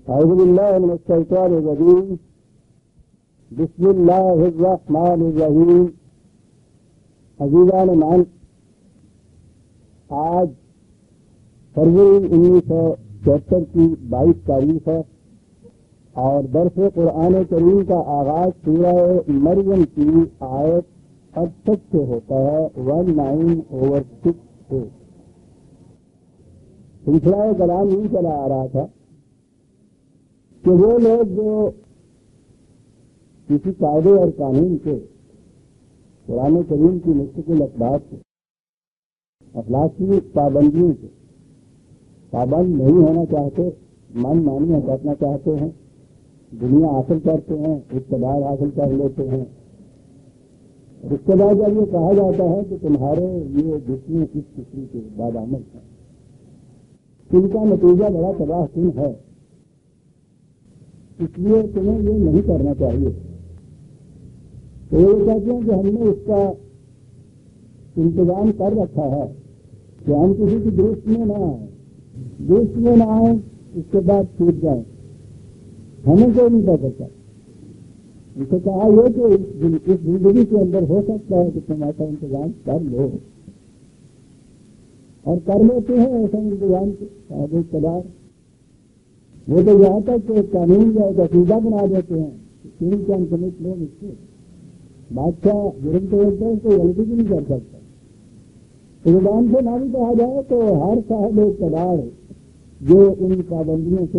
أعوذ بالله من الشيطان الرجيم. بسم الله الرحمن الرحیم. عزیزان مان، آج فروری 1974 کی 22 تاریخ ہے اور درس قرآن کریم کا آغاز سورہ مریم کی آیت 68 سے ہوتا ہے 19/6 سے. سلسلہ کلام یوں چلا آ رہا تھا کہ وہ لوگ جو کسی قاعدے اور قانون سے قرآن کریم کی مستقل اقدار سے اخلاقی پابندیوں سے پابند نہیں ہونا چاہتے، من مانی کرنا چاہتے ہیں، دنیا حاصل کرتے ہیں، اقتدار حاصل کر لیتے ہیں. اور اس کے بعد جب یہ کہا جاتا ہے کہ تمہارے یہ جتنے اس قسم کے بادعمل ہیں ان کا نتیجہ بڑا تباہ کن ہے، اس لیے تمہیں یہ نہیں کرنا چاہیے. تو یہ کہتے ہیں کہ ہم نے اس کا انتظام کر رکھا ہے کہ ہم کسی کی درست میں نہ آئیں، درست میں نہ آئیں اس کے بعد چھوٹ جائیں. ہمیں کوئی نہیں کہہ سکتا. ان سے کہا یہ کہ اس زندگی کے اندر ہو سکتا ہے کہ تم ایسا انتظام کر لو، اور کر لیتے ہیں ایسا انتظام کے صاحب اقتدار. وہ تو یہاں تک کہ قانون یا ایک عقیدہ بنا دیتے ہیں کہ تین کے انکمٹ لوگ اس سے بادشاہ جرم تو ہوتا ہے کوئی غلطی بھی نہیں کر سکتا. زبان سے نہ بھی کہا جائے تو ہر صاحب اقتدار جو ان پابندیوں سے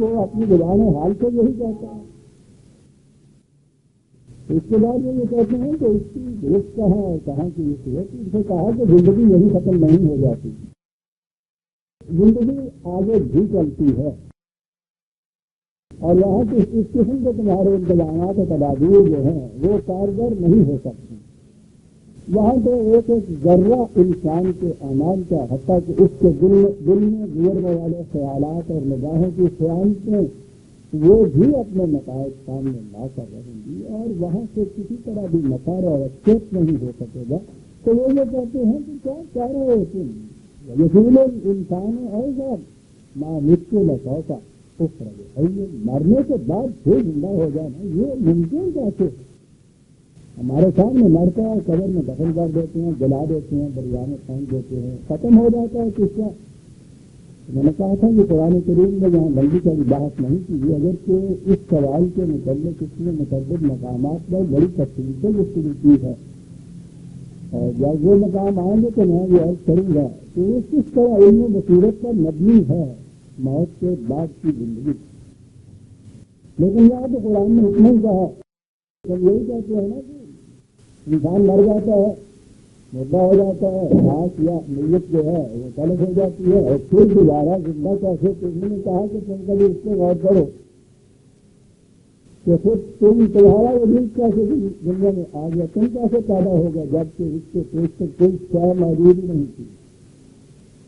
وہ اپنی زبان حال سے یہی کہتا ہے. اس کے بعد وہ یہ کہتے ہیں کہ اس کی درست کہاں ہے، کہاں کی یہ صورت. اس سے کہا کہ زندگی یہی ختم نہیں ہو جاتی، زندگی آگے بھی چلتی ہے، اور یہاں کی اس قسم کے تمہارے انتظامات و تدابیر جو ہیں وہ کارگر نہیں ہو سکتی. وہاں تو ایک ایک ذرہ انسان کے اعمال کا، حتیٰ کہ اس کے دل میں گزرنے والے خیالات اور نگاہوں کی خیانتیں وہ بھی اپنے نتائج سامنے لا کر رہیں گی، اور وہاں سے کسی طرح بھی مسار اور اسکیپ نہیں ہو سکے گا. تو وہ یہ کہتے ہیں کہ کیا کہہ رہے ہو تم، یقین انسان ایسا مشکل کا مرنے کے بعد پھر زندہ ہو جانا یہ ممکن کیسے؟ ہمارے سامنے مرتا ہے، قبر میں دفن کر دیتے ہیں، جلا دیتے ہیں، دریا میں پھینک دیتے ہیں، ختم ہو جاتا ہے. کس کا میں نے کہا تھا کہ قرآن کریم میں جہاں لمبی چوڑی بحث نہیں کی، اگرچہ اس سوال کے متعلق اس میں متعدد مقامات پر بڑی تفصیل سے گفتگو کی ہے، اور جب وہ مقام آئیں گے تو میں یہ عرض کروں گا کہ وہ کس طرح علم بصیرت پر مبنی ہے موت کے بعد کی زندگی. لیکن یہاں تو قرآن نے اتنا ہی کہا. جب یہی کہتے ہیں نا کہ انسان مر جاتا ہے، مردہ ہو جاتا ہے، لاش یا میت جو ہے وہ تلف ہو جاتی ہے، اور پھر دوبارہ زندہ کیسے؟ تو انہوں نے کہا کہ تم کبھی اس پہ غور کرو کہ خود تمہارا وجود کیسے دنیا میں آ گیا، تم کیسے پیدا ہوگا جبکہ اس کے پیش تک کوئی شے موجود نہیں تھی.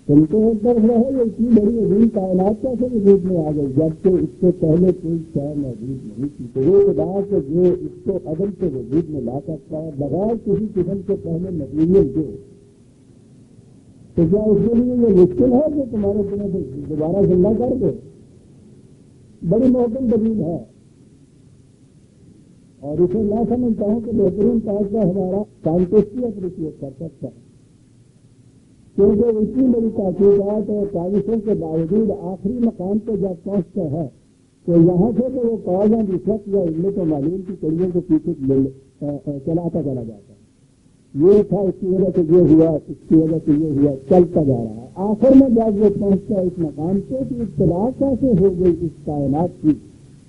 تم تو ایک طرف رہے، یہ اتنی بڑی عظیم کائنات کیسے وجود میں آ گئی جبکہ اس سے پہلے کوئی شے موجود نہیں تھی. تو وہ خدا کہ جو اس کو عدم سے وجود میں لا سکتا ہے بغیر کسی قسم کے پہلے مٹیریل کے، تو کیا اس کے لیے یہ مشکل ہے کہ تمہارے تمہیں دوبارہ زندہ کر دے؟ بڑی محکم دلیل ہے، اور اسے میں سمجھتا ہوں کہ بہترین فیصلہ ہمارا سائنٹسٹ ہی اپریشیٹ کر سکتا ہے، کیونکہ اتنی بڑی تحقیقات اور تعریفوں کے باوجود آخری مقام پہ جب پہنچتا ہے تو یہاں سے تو وہ کاز اینڈ افیکٹ یا علت و معلوم کی کڑیوں کے پیچھے چلاتا چلا جاتا ہے. یہ تھا، اس کی وجہ سے یہ ہوا، اس کی وجہ سے یہ ہوا، چلتا جا رہا ہے. آخر میں جب وہ پہنچتا ہے اس مقام پہ کہ ابتدا کیسے ہو گئی اس کائنات کی،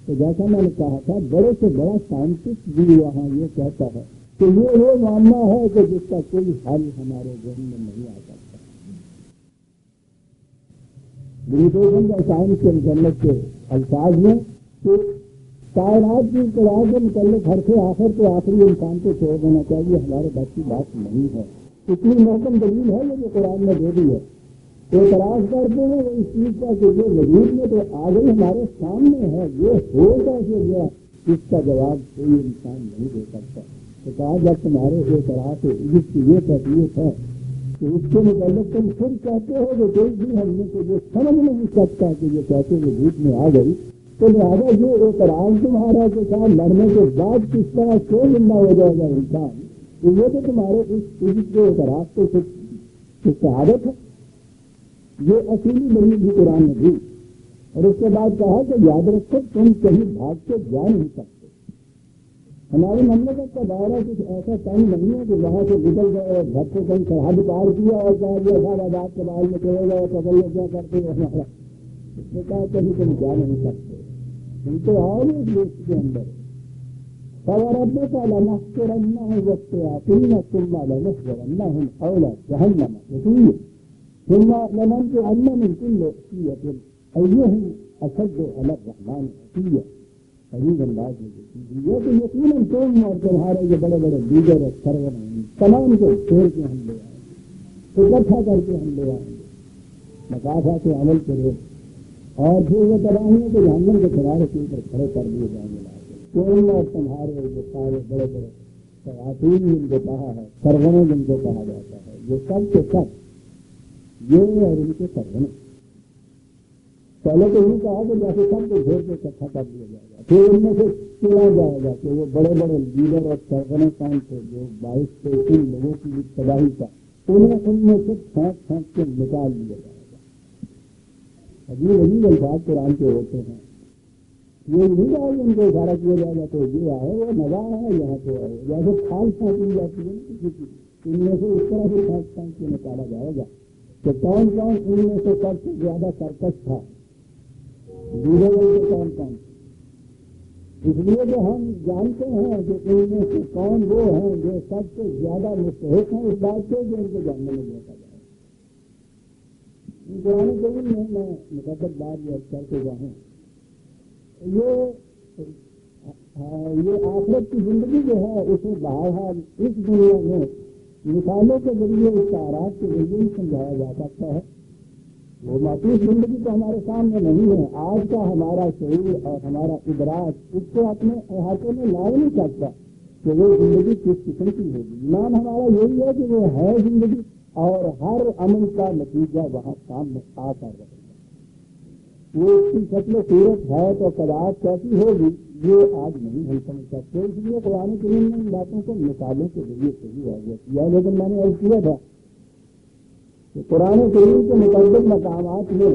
تو جیسا میں نے کہا تھا بڑے سے بڑا سائنٹسٹ بھی وہاں یہ کہتا ہے کہ یہ وہ معاملہ ہے کہ جس کا کوئی حل ہمارے ذہن میں نہیں آ سکتا. میڈیٹیشن اور سائنس کے متعلق کے الفاظ میں کہ کائنات کی ابتدا کے متعلق ہر سے آخر کے آخری انسان کو چھوڑ دینا چاہیے، ہمارے بس کی بات نہیں ہے. اتنی محکم دلیل ہے یہ جو قرآن نے دے دی ہے. اعتراض کرتے ہیں اس چیز کا کہ یہ وجود میں تو آگے ہمارے سامنے ہے، یہ ہو کیسے گیا، اس کا جواب کوئی انسان نہیں دے سکتا. تو کہا جب تمہارے اعتراض سے یہ کیفیت ہے کہ اس کے متعلق تم پھر کہتے ہو کہ کوئی بھی ہم نے تو یہ سمجھ نہیں سکتا کہ یہ کہتے ہوئے جھوٹ میں آ گئی، تو لہٰذا یہ اعتراض تمہارا کے ساتھ لڑنے کے بعد کس طرح کیوں زندہ ہو جائے گا انسان، تو یہ تو تمہارے اس چیز کے اعتراض کو شہادت ہے، یہ اصولی دلیل بھی قرآن نے دی۔ اور اس کے بعد کہا کہ یاد رکھو تم کہیں بھاگ کے جا نہیں سکتے، ہماری مملکت کا دائرہ کچھ ایسا تنگ نہیں ہے کہ وہاں سے نکل گئے اور گھر کو کہیں سرحد پار کیا اور کہا گیا صاحب آزاد کے بارے میں چلے گئے پکڑ لو کیا کرتے ہو ہمارا، اس نے کہا کہیں تم جا نہیں سکتے، تم تو آؤ گے اس دیش کے اندر، فَوَرَبِّكَ لَنَحْشُرَنَّهُمْ وَالشَّيَاطِينَ ثُمَّ لَنُحْضِرَنَّهُمْ حَوْلَ جَهَنَّمَ جِثِيًّا ثُمَّ لَنَنزِعَنَّ مِنْ كُلِّ شِيَّةٍ أَيُّهُمْ أَشَدُّ عَلَى الرَّحْمَنِ عِتِيًّا۔ عجیب انداز میں یہ تو یقیناً تم اور تمہارے جو بڑے بڑے لیڈر اور سرور ہیں تمام کو پھیر کے ہم لے آئیں گے، اکٹھا کر کے ہم لے آئیں گے، مقاصد کے عمل کرے، اور پھر وہ تباہیوں کے جہنم کے کنارے کے اوپر کھڑے کر دیے جائیں گے۔ تم اور تمہارے جو سارے بڑے بڑے شیاطین جن کو کہا ہے، سرغنے جن کو کہا جاتا ہے، یہ سب کے سب یہ اور ان کے سرغنے، پہلے تو یہ کہا کہ جیسے سب کو گھیر کے اکٹھا کر دیا جائے گا، پھر ان میں سے چنا جائے گا کہ وہ بڑے بڑے لیڈر اور سرغنے کون تھے جو باعث تھے ان لوگوں کی تباہی کا، انہیں ان میں سے پھینک پھینک کے نکال دیا جائے گا۔ عجیب عجیب الفاظ قرآن کے ہوتے ہیں، یہ نہیں آئے ان کو اشارہ کیا جائے گا تو یہ آئے وہ مزہ ہے یہاں پہ آئے جیسے کھال پھینکی جاتی ہے کسی کی، ان میں سے اس طرح سے پھینک پھینک کے نکالا جائے گا کہ کون کون ان میں سے سب سے زیادہ سرکش تھا، لیڈر کے کون کون، اس لیے کہ ہم جانتے ہیں کہ ان میں سے کون وہ ہیں جو سب سے زیادہ مستحق ہیں اس بات سے جو ان کو جاننے میں دیکھا جائے۔ قرآن کریم میں مقدس بات یہ کر کے جاؤں، یہ آخرت کی زندگی جو ہے اسے بہرحال اس دنیا میں مثالوں کے ذریعے اشارات کے ذریعے ہی سمجھایا جا سکتا ہے، وہ محفوظ زندگی تو ہمارے سامنے نہیں ہے، آج کا ہمارا شعور اور ہمارا ادراک اس کو اپنے احاطے میں لا نہیں سکتا کہ وہ زندگی کس قسم کی ہوگی۔ ایمان ہمارا یہی ہے کہ وہ ہے زندگی اور ہر عمل کا نتیجہ وہاں سامنے آ کر رہے گا، وہ اس کی شکل و صورت ہے تو قدرت کیسی ہوگی یہ آج نہیں ہم سمجھ سکتے، اس لیے قرآن کریم نے ان باتوں کو مثالوں کے ذریعے سے ہی واضح کیا۔ لیکن میں نے عرض کیا تھا کہ قرآن کریم کے متعدد مقامات میں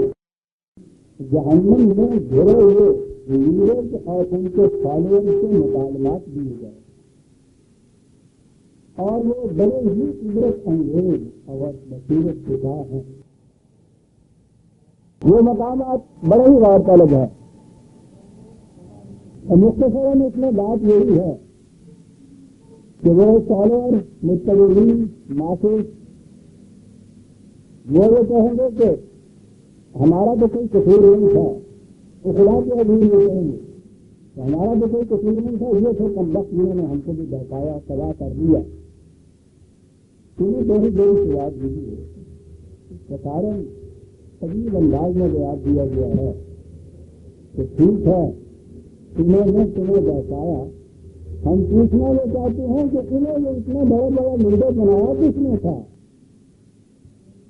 جہنم میں گھرے ہوئے لیڈرز اور ان کے فالوئر سے مکالمات دیے گئے اور وہ بڑے ہی عبرت انگیز اور بصیرت شدہ ہیں، وہ مقامات بڑے ہی غور طلب ہے۔ اور مختصراً اس میں بات یہی ہے کہ وہ فالوور متبعین معصوم وہ کہیں گے کہ ہمارا تو کوئی قصور نہیں تھا، خدا کے عظیم یہ کہیں گے کہ ہمارا تو کوئی قصور نہیں تھا، یہ تو کم وقت نے ہم کو بھی بہتایا تباہ کر دیا، انہیں بڑی بڑی شروعات دی ہے، اس کا کارن عجیب انداز میں جواب دیا گیا ہے کہ ٹھیک ہے انہوں نے تمہیں بہتایا، ہم پوچھنا یہ چاہتے ہیں کہ انہیں یہ اتنا بڑا بڑا لیڈر بنایا کس نے تھا،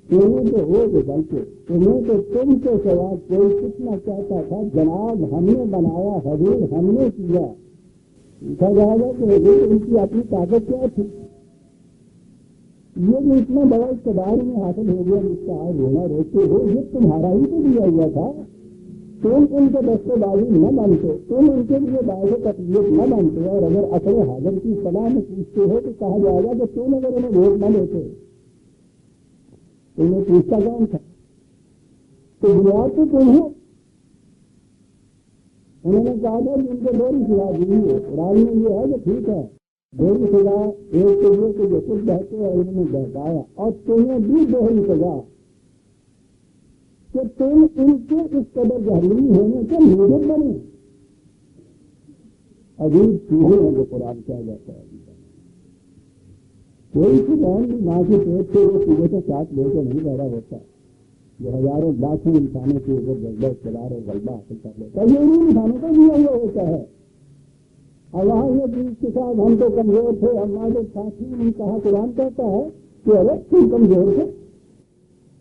انہیں تو ہو کہ بلکہ انہیں تو تم کے سوا کوئی کتنا کہتا تھا جناب ہم نے بنایا، حضور ہم نے کیا، پوچھا جائے گا کہ حضور ان کی اپنی طاقت کیا تھی، یہ جو اتنا بڑا اقتدار میں حاصل ہو گیا جس کا آج ہونا روکتے ہو، یہ تمہارا ہی تو دیا ہوا تھا، تم ان کے دستے بازی نہ مانتے، تم ان کے لیے باعث تکلیف نہ مانتے، اور اگر اصل حاضر کی صلاح میں پوچھتے ہو تو کہا جائے گا کہ تم اگر انہیں ووٹ نہ لیتے تو انہیں پوچھتا کون تھا، تو بنیاد تو تم ہو۔ انہوں نے کہا تھا کہ ان کو دو سزا دی ہے، قرآن میں یہ ہے کہ ٹھیک ہے دوہری سزا، ایک تو یہ کہ جو خود بہتے اور انہوں نے بہتایا، اور تمہیں بھی دوہری سزا کہ تم ان کے اس قدر جہنمی ہونے کے موجب بنے۔ عجیب چیزیں ہیں جو قرآن کیا جاتا ہے، کوئی سی بہن بھی ماں کے پیٹ سے وہ چیزوں کے ساتھ لے کے نہیں پیدا ہوتا جو ہزاروں لاکھوں انسانوں کے اوپر جذبہ اقتدار اور غلبہ حاصل کر لیتا ہے، یہ انہیں انسانوں کا دیا ہوا ہوتا ہے۔ اور وہاں یہ چیز کے ساتھ ہم تو کمزور تھے، ہمارے ساتھی نے کہا، قرآن کہتا ہے کہ ارے تم کمزور تھے،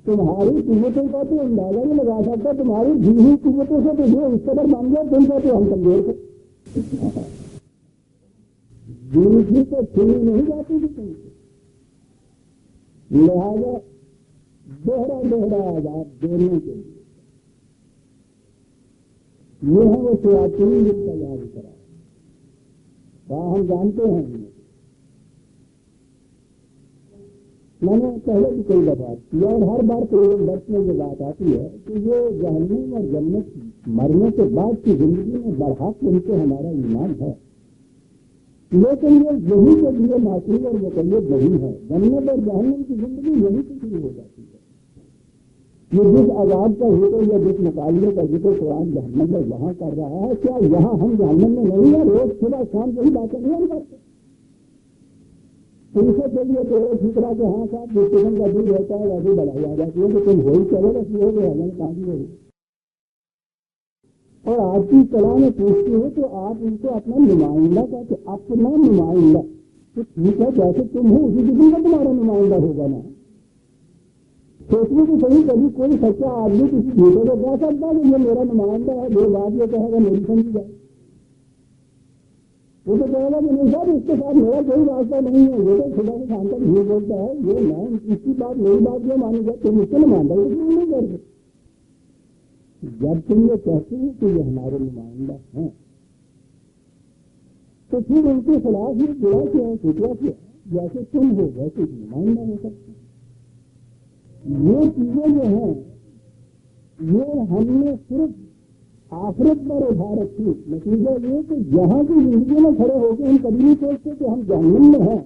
تمہاری قوتوں کا تو اندازہ نہیں لگا سکتا، تمہاری ذہنی قوتوں سے تو یہ اس قدر مان گیا، تم کہتے ہم کمزور تھے. دوسری تو چھینی نہیں جاتی تھی تم سے. لہٰذا دوہرا عذاب دینے کے لیے یہ ہے وہ شیاطین جن کا یاد کرا. ہم جانتے ہیں، میں نے پہلے بھی کئی دفعہ کیا اور ہر بار کوئی درس میں یہ بات آتی ہے کہ یہ جہنم اور جنت مرنے کے بعد کی زندگی میں برحق ان سے ہمارا ایمان ہے، لیکن یہ یہی کے لیے معقول اور مقید نہیں ہے. جنت اور جہنم کی زندگی یہی سے شروع ہو جاتی ہے. یہ جس عذاب کا ذکر یا جس مقابلے کا ذکر قرآن جہنم میں یہاں کر رہا ہے، کیا یہاں ہم جہنم میں نہیں ہیں؟ روز صبح شام یہی باتیں نہیں کرتے. ان سے چلیے تیرے ٹھیکرا کے ہاں صاحب جس قسم کا دودھ رہتا ہے ویسے بڑھائی آ جاتی ہے کہ تم ہو ہی چلو بس یہ ہو گیا کہاں بھی ہوگی. اور آپ کی کلا میں پوچھتی ہو تو آپ ان کو اپنا نمائندہ کہتے، اپنا نمائندہ. تو ٹھیک ہے جیسے تم ہو اسی قسم کا تمہارا نمائندہ ہوگا نا. سوچنے کی صحیح کبھی کوئی سچا آدمی کسی جھوٹے کو کہہ سکتا ہے کہ یہ میرا نمائندہ ہے، جو بات یہ کہے گا میری سمجھی جائے. وہ تو کہے گا کہ نہیں صاحب اس کے ساتھ میرا کوئی واسطہ نہیں ہے، یہ تو خدا کے شام تک یہ بولتا ہے، یہ میں اس کی بات میری بات کیوں مانی جائے، تم اس کو نمائندہ کیوں نہیں کرتے. جب تم یہ کہتے ہیں کہ یہ ہمارے نمائندہ ہیں تو پھر ان کے خلاف یہ جڑا کیا ہے، ٹکڑا کیا ہے، جیسے تم ہو ویسے نمائندہ ہو سکتے. یہ چیزیں جو ہیں یہ ہم نے صرف آخرت پر اٹھا رکھی. نتیجہ یہ کہ یہاں کی زندگی میں کھڑے ہو کے ہم کبھی نہیں سوچتے کہ ہم جہنم میں ہیں.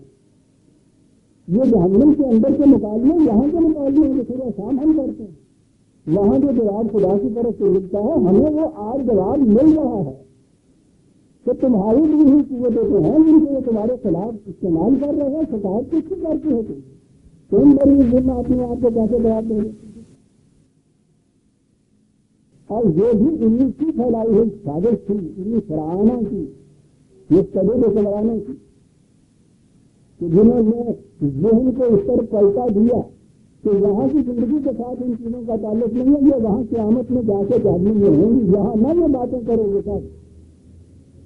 یہ جہنم کے اندر کے مقابلے یہاں کے مقابلے ہیں جو صبح شام ہم کرتے ہیں. وہاں جو جواب خدا کی طرف سے ملتا ہے ہمیں وہ آج جواب مل رہا ہے کہ تمہاری بھی ہی قوتیں تو ہیں جن کو تمہارے خلاف استعمال کر رہے ہیں. شکایت کس کی کرتے ہو تم بڑی دن اپنے آپ کو کیسے جواب دے رہے. اور یہ بھی انہیں کی پھیلائی ہوئی سازش تھی، انہیں فرعونہ کی، یہ قبیلے کو چلانے کی، کہ جنہوں نے ذہن کو اس پر پلٹا دیا کہ یہاں کی زندگی کے ساتھ ان چیزوں کا تعلق نہیں ہے، یہ وہاں قیامت میں جا کے جہنم میں ہوں گی، یہاں نہ یہ باتیں کرو گے ساتھ.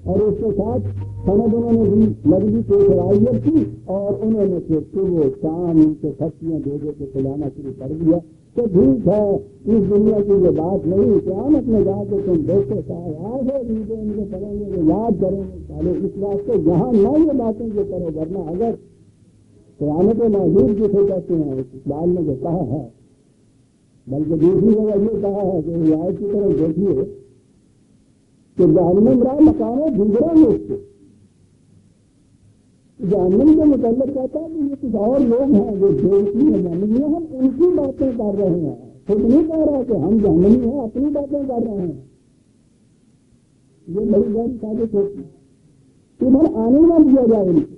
اور اس کے ساتھ سند انہوں نے بھی لگی کوئی صلاحیت تھی اور انہوں نے پھر صبح شام ان سے سبزیاں دے دے کے کھلانا شروع کر دیا کہ ٹھیک ہے اس دنیا کی یہ بات نہیں، قیامت میں جا کے تم دیکھو صاحب آگے ان کو پڑھیں گے وہ یاد کریں گے پہلے. اس واسطے یہاں نہ یہ باتیں جو کرو، ورنہ اگر قیامت موجود جسے کہتے ہیں اقبال نے جو کہا ہے، بلکہ دوسری جگہ یہ کہا ہے کہ رعایت کی طرف دیکھیے کہ جہنم رہا مکان ہے گزرا ہے اس کو. جہنم کے متعلق کہتا ہے کہ یہ کچھ اور لوگ ہیں جو دیکھتی ہیں جہنمی ہیں، ہم ان کی باتیں کر رہے ہیں. خود نہیں کہہ رہا کہ ہم جہنمی ہیں، اپنی باتیں کر رہے ہیں. یہ بڑی بڑی سازش ہوتی ہے، ادھر آنے نہ دیا جائے ان کو.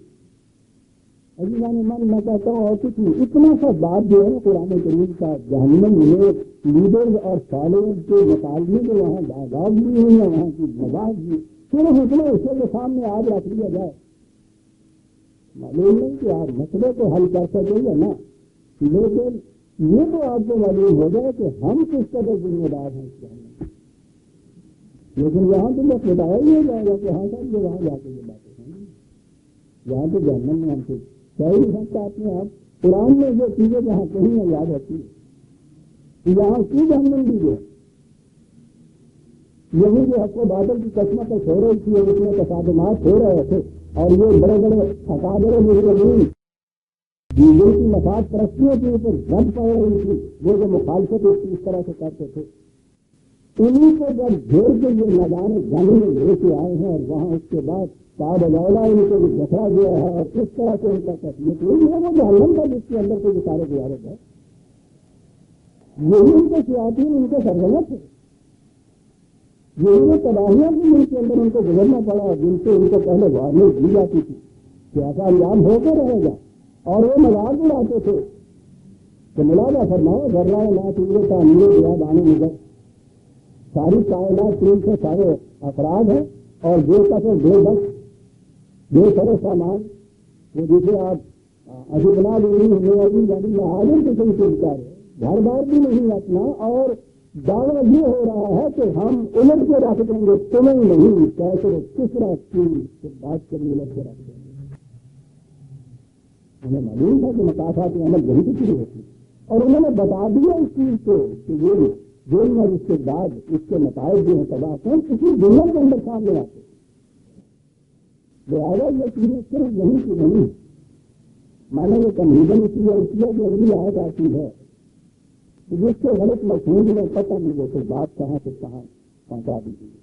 عزیزان من میں کہتا ہوں اور کچھ نہیں، اتنا سا بات جو ہے نا قرآن کریم کا جہنم میں لیڈرز اور فالوورز کے مقابلے میں وہاں آزاد بھی ہوئی ہے، وہاں کی مزاج بھی صرف اتنا حصے کے سامنے آج رکھ دیا جائے. معلوم نہیں کہ آپ مسئلے کو حل کر سکیں گے نا، لیکن یہ تو آپ کو معلوم ہو جائے کہ ہم کس قدر ذمہ دار ہیں اس جہنم. لیکن یہاں تو بس بتایا ہی ہو جائے گا کہ ہاں صاحب یہ وہاں جا کے یہ باتیں ہیں، یہاں تو جہنم میں ہم سے صحیح نہیں سکتا اپنے آپ. قرآن میں جو چیزیں جہاں کہیں نہ یاد رکھی یہاں کی جہنم بھی جو یہی جو حق و باطل کی قسمت ہو رہی تھی اس میں تصادمات ہو رہے تھے اور یہ بڑے بڑے اکابر مجرمین جن کی مفاد پرستیوں کے اوپر رد پڑ رہی تھی، وہ جو مخالفت اس طرح سے کرتے تھے، انہیں کو جب گھیر کے یہ میدان جنگ میں لے کے آئے ہیں اور وہاں اس کے بعد ان کو بھی دکھا گیا ہے اور اس طرح سے ان کا تصویر وہی ہے وہ جہنم کا جس کے اندر کوئی سارے گزارت ہے. یہی ان کے سیاحین ان کے سرگرمت ہے، یہی وہ تباہیاں بھی ان کے اندر ان کو گزرنا پڑا جن سے ان کو پہلے وارننگ دی جاتی تھی کہ ایسا انجام ہو کے رہے گا. اور وہ مذاق اڑاتے تھے کہ ملازہ فرماؤ ذرہ لا تجربہ تعمیر یاد آنے نظر ساری کائنات تین سے سارے افراد ہیں اور جو کا تو دو بس دو سارے سامان وہ جسے آپ ابھی بنا لیں گے حاضر قسم کے بچارے گھر بار بھی نہیں اپنا، اور دعویٰ یہ ہو رہا ہے کہ ہم الٹ کے رکھ دیں گے، تمہیں نہیں کیسے کس راستے سے بات کرنے الٹ کے رکھ دیں گے۔ ہمیں معلوم تھا کہ مقاصد عمل یہی سے شروع ہوتی، اور انہوں نے بتا دیا اس چیز کو کہ یہ ظلم اور اس کے بعد اس کے نتائج جو ہیں تباہ کن اسی دنیا کے اندر سامنے آتے، لہٰذا یہ چیزیں صرف یہیں کی نہیں۔ میں نے یہ کنفیوژن اس لیے کیا کہ اگلی آیت آتی ہے جس سے غلط مفہوم میں پتہ نہیں ہوتے بات کہاں سے کہاں پہنچا دیجیے۔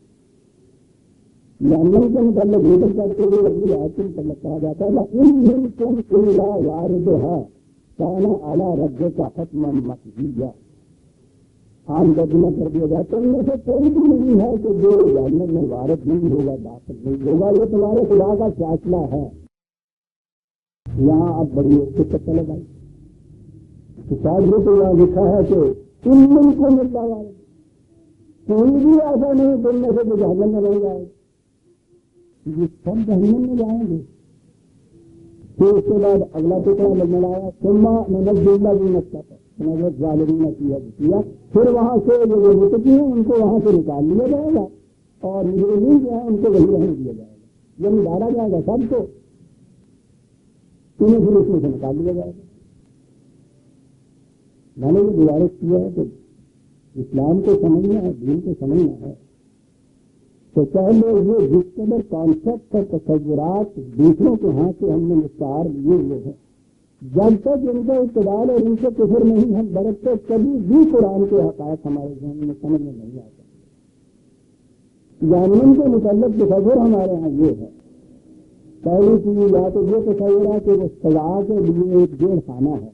جہنم کے متعلق ذکر کرتے ہوئے اگلی آیت کے متعلق کہا جاتا ہے ان منکم الا واردھا کان علی ربک حتما مقضیا، عام ترجمہ کر دیا جاتا ہے ان میں سے کوئی بھی نہیں ہے کہ جو جہنم میں وارد نہیں ہوگا، داخل نہیں ہوگا، یہ تمہارے خدا کا فیصلہ ہے۔ یہاں اب بڑی دقت چلے گئی، شاید تو یہاں لکھا ہے کہ ان منکم الا واردھا، کوئی بھی ایسا نہیں تم میں سے جو جہنم میں نہیں جائے، یہ سب جہنم میں جائیں گے۔ پھر اس کے بعد اگلا ٹکڑا لگنے آیا ثم ننجی الذین اتقوا ظالمین کیا، پھر وہاں سے جو متقی ہیں ان کو وہاں سے نکال لیا جائے گا، اور مجرمین جو ہیں ان کو وہی رہنے دیا جائے گا، یعنی ڈالا جائے گا سب کو، انہیں پھر اس میں سے نکال لیا جائے گا۔ میں نے یہ گزارش کیا ہے کہ اسلام کو سمجھنا ہے، دین کو سمجھنا ہے تو پہلے یہ جس قدر کانسیپٹ اور تصورات دوسروں کے ہاں سے ہم نے مستعار لیے ہوئے ہیں، جب تک ان کا اقتدار اور ان سے کفر نہیں ہم برتتے کبھی بھی قرآن کے حقائق ہمارے ذہن میں سمجھ میں نہیں آتا۔ جہنم کے متعلق تصور ہمارے ہاں یہ ہے، پہلی چیز یا تو یہ تصور ہے کہ وہ سزا کے لیے ایک جیل خانہ ہے،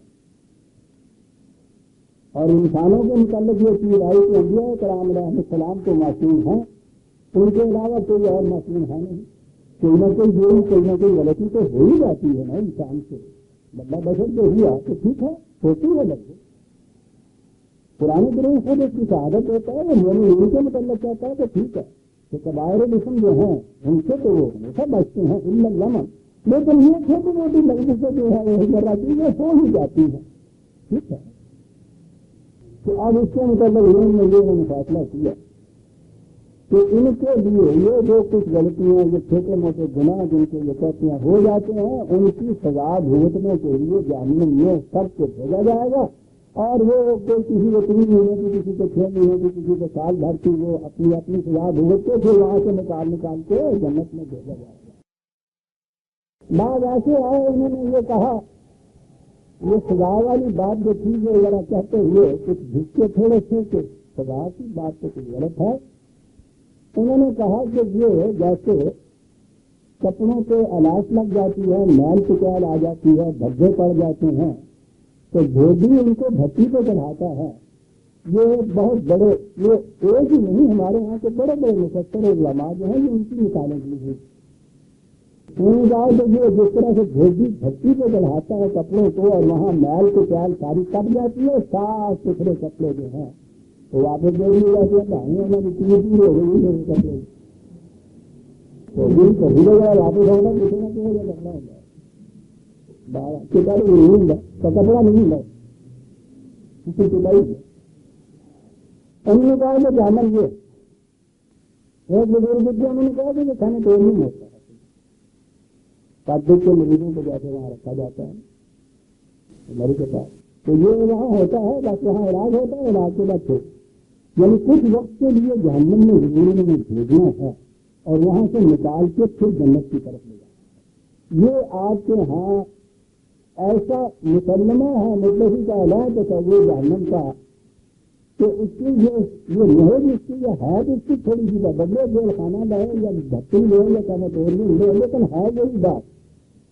اور انسانوں کے متعلق یہ چیز آئی کہ انبیاء کرام علیہ السلام کو معصوم ہیں، ان کے علاوہ کوئی اور معصوم ہے نہیں، کوئی نہ کوئی جرم کوئی نہ کوئی غلطی تو ہو ہی جاتی ہے نا انسان سے، بندہ بشر تو ہوا تو ٹھیک ہے، ہوتی ہے لگے۔ قرآن کریم خود اس کی شہادت ہوتا ہے، وہ مومنین کے متعلق کہتا ہے کہ ٹھیک ہے کہ کبائر الاسم جو ہیں ان سے تو وہ ہمیشہ بچتے ہیں الا اللمم، لیکن یہ چھوٹی موٹی لفظیں جو ہے وہ ذرا چیزیں ہو ہی جاتی ہیں، ٹھیک ہے۔ تو اب اس کے متعلق انہوں نے فیصلہ کیا کہ ان کے لیے یہ جو کچھ غلطیاں یہ چھوٹے موٹے گناہ جن کے یہ کہتے ہیں ہو جاتے ہیں، ان کی سزا بھگتنے کے لیے جہنم میں سب کو بھیجا جائے گا، اور وہ کوئی کسی کو 3 مہینے کی، کسی کو 6 مہینے کی، کسی کو سال بھر کی، وہ اپنی اپنی سزا بھگت کے پھر وہاں سے نکال کے جنت میں بھیجا جائے گا۔ بعد ایسے آئے انہوں نے یہ کہا، یہ سزا والی بات جو تھی وہ ذرا کہتے ہوئے کچھ جھکے تھوڑے سے کہ سزا کی بات تو کچھ غلط ہے۔ انہوں نے کہا کہ یہ جیسے کپڑوں پہ الاش لگ جاتی ہے، میل پکیل آ جاتی ہے، دھبے پڑ جاتے ہیں، تو دھوبی ان کو بھٹی پہ چڑھاتا ہے۔ یہ بہت بڑے، یہ ایک ہی نہیں، ہمارے یہاں کے بڑے بڑے مفسر علماء جو ہیں یہ ان کی مثالیں دی ہوئی۔ انہوں نے کہا کہ یہ جس طرح سے دھوبی بھٹی پہ چڑھاتا ہے کپڑوں کو اور وہاں میل پکیل ساری کٹ جاتی ہے، صاف ستھرے کپڑے جو ہیں تو واپس دے دیے جاتے ہیں، انہوں نے اتنی ہو گئی ہے کپڑے تو دن کبھی وغیرہ واپس ہوگا کسی نہ کسی کا کپڑا ہوگا، چکائی نہیں ہوں گا تو کپڑا نہیں ہوگا کسی چکائی ہے۔ انہوں نے کہا کہ جامل یہ ایک بزرگ کے انہوں نے کہا کہ کھانے تو نہیں ہوتا ہے، تعدد کے مریضوں کو جیسے وہاں رکھا جاتا ہے مری کے پاس، تو یہ وہاں ہوتا ہے، بس وہاں علاج ہوتا ہے، علاج کے بعد یعنی کچھ وقت کے لیے جہنم میں حضور نے بھیجنا ہے اور وہاں سے نکال کے پھر جنت کی طرف لے جانا۔ یہ آپ کے ہاں ایسا مسلمہ ہے، مطلب کا اعلان تصور جہنم کا کہ اس کی یہ محض اس کی یہ ہے اس کی تھوڑی سی بدلے جیل خانہ لے یا بھٹی لے یا کانٹورنی لے، لیکن ہے یہی بات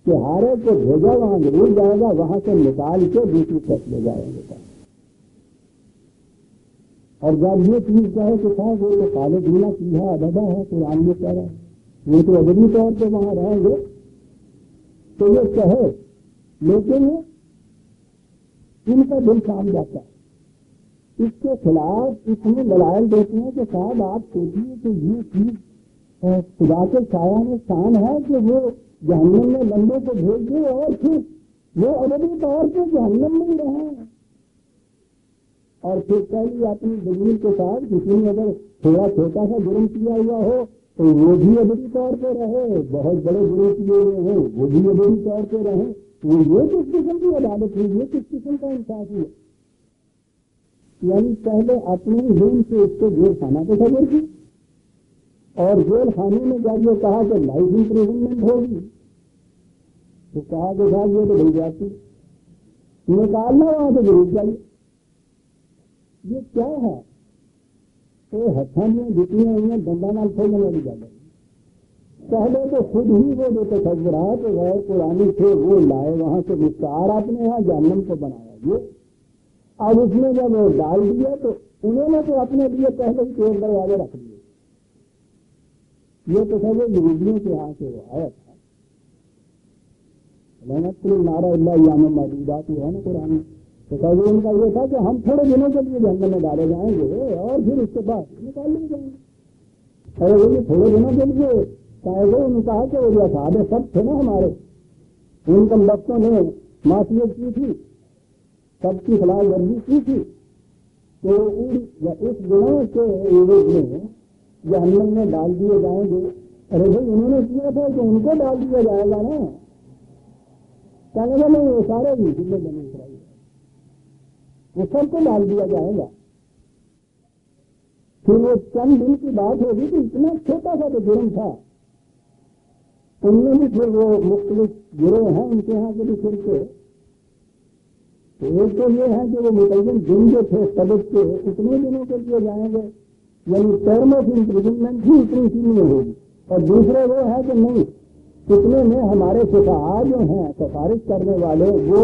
کہ ہارے کو بھیجا وہاں ضرور جائے گا، وہاں سے نکال کے دوسری طرف لے جائیں گے۔ اور جب یہ چیز کہے کہ صاحب وہ تو خالد مینا کی ہے، ابدا ہے، قرآن میں کہہ رہا ہے وہ تو ابدی طور پہ وہاں رہیں گے، تو یہ کہے، لیکن ان کا دل کام جاتا ہے، اس کے خلاف اتنے دلائل دیتے ہیں کہ صاحب آپ سوچیے کہ یہ چیز خدا کے سایہ میں شان ہے کہ وہ جہنم میں بندے کو بھیج دے اور پھر وہ ابدی طور پہ جہنم میں ہی رہیں۔ اور پھر پہلی اپنی دلیل کے ساتھ کسی نے اگر تھوڑا چھوٹا سا جرم کیا ہوا ہو تو وہ بھی ابدی طور پہ رہے، بہت بڑے جرم کیے ہوئے ہیں وہ بھی ابدی طور پہ رہے، یہ کس قسم کی عدالت ہوئی، یہ کس قسم کا انصاف ہوا؟ یعنی پہلے اپنے ذہن سے اس کو جیل خانہ کو خبر کی، اور جیل خانے میں جب یہ کہا کہ لائف امپریزنمنٹ ہوگی تو کہا کہ صاحب یہ تو بھول جاتی نکالنا وہاں سے ضرور چاہیے۔ یہ کیا ہے؟ تو ہاتھوں میں جتنی ہوئی ہیں ڈنڈا نال کھولنے والی جگہ پہلے تو خود ہی وہ جو تصورات غیر قرآنی تھے وہ لائے وہاں سے مستعار اپنے یہاں جہنم کو بنایا یہ، اب اس میں جب ڈال دیا تو انہوں نے تو اپنے لیے پہلے ہی تیز دروازے رکھ دیے۔ یہ تصور یہودیوں کے یہاں سے وہ آیا تھا، نعرہ اللہ یام موجودات ہے نا قرآن میں، تصور ان کا یہ تھا کہ ہم تھوڑے دنوں کے لیے جہنم میں ڈالے جائیں گے اور پھر اس کے بعد نکال لیے جائیں گے۔ اور وہ تھوڑے دنوں کے لیے انہوں نے کہا کہ وہ جو اصحاب سب تھے نا ہمارے، ان کم بختوں نے معصیت کی تھی، سب کی خلاف ورزی کی تھی، تو اس گناہ کے عوض میں جہنم میں ڈال دیے جائیں گے۔ ارے بھائی انہوں نے کیا تھا کہ ان کو ڈال دیا جائے گا نا، کہنے کا نہیں وہ سارے بھی جتنے بنے اسرائیل وہ سب کو ڈال دیا جائے گا۔ پھر وہ چند دن کی بات ہوگی کہ اتنا چھوٹا سا جو جرم تھا ان میں بھی پھر وہ مختلف گروہ ہیں ان کے یہاں کے بھی فرقے، ایک تو یہ ہے کہ وہ متعین دن جو تھے سبق کے اتنے دنوں کے لیے جائیں گے، یعنی ٹرم آف امپریزنمنٹ بھی اتنی سی نہیں ہوگی، اور دوسرے وہ ہے کہ نہیں اتنے میں ہمارے فقہاء جو ہیں سفارش کرنے والے وہ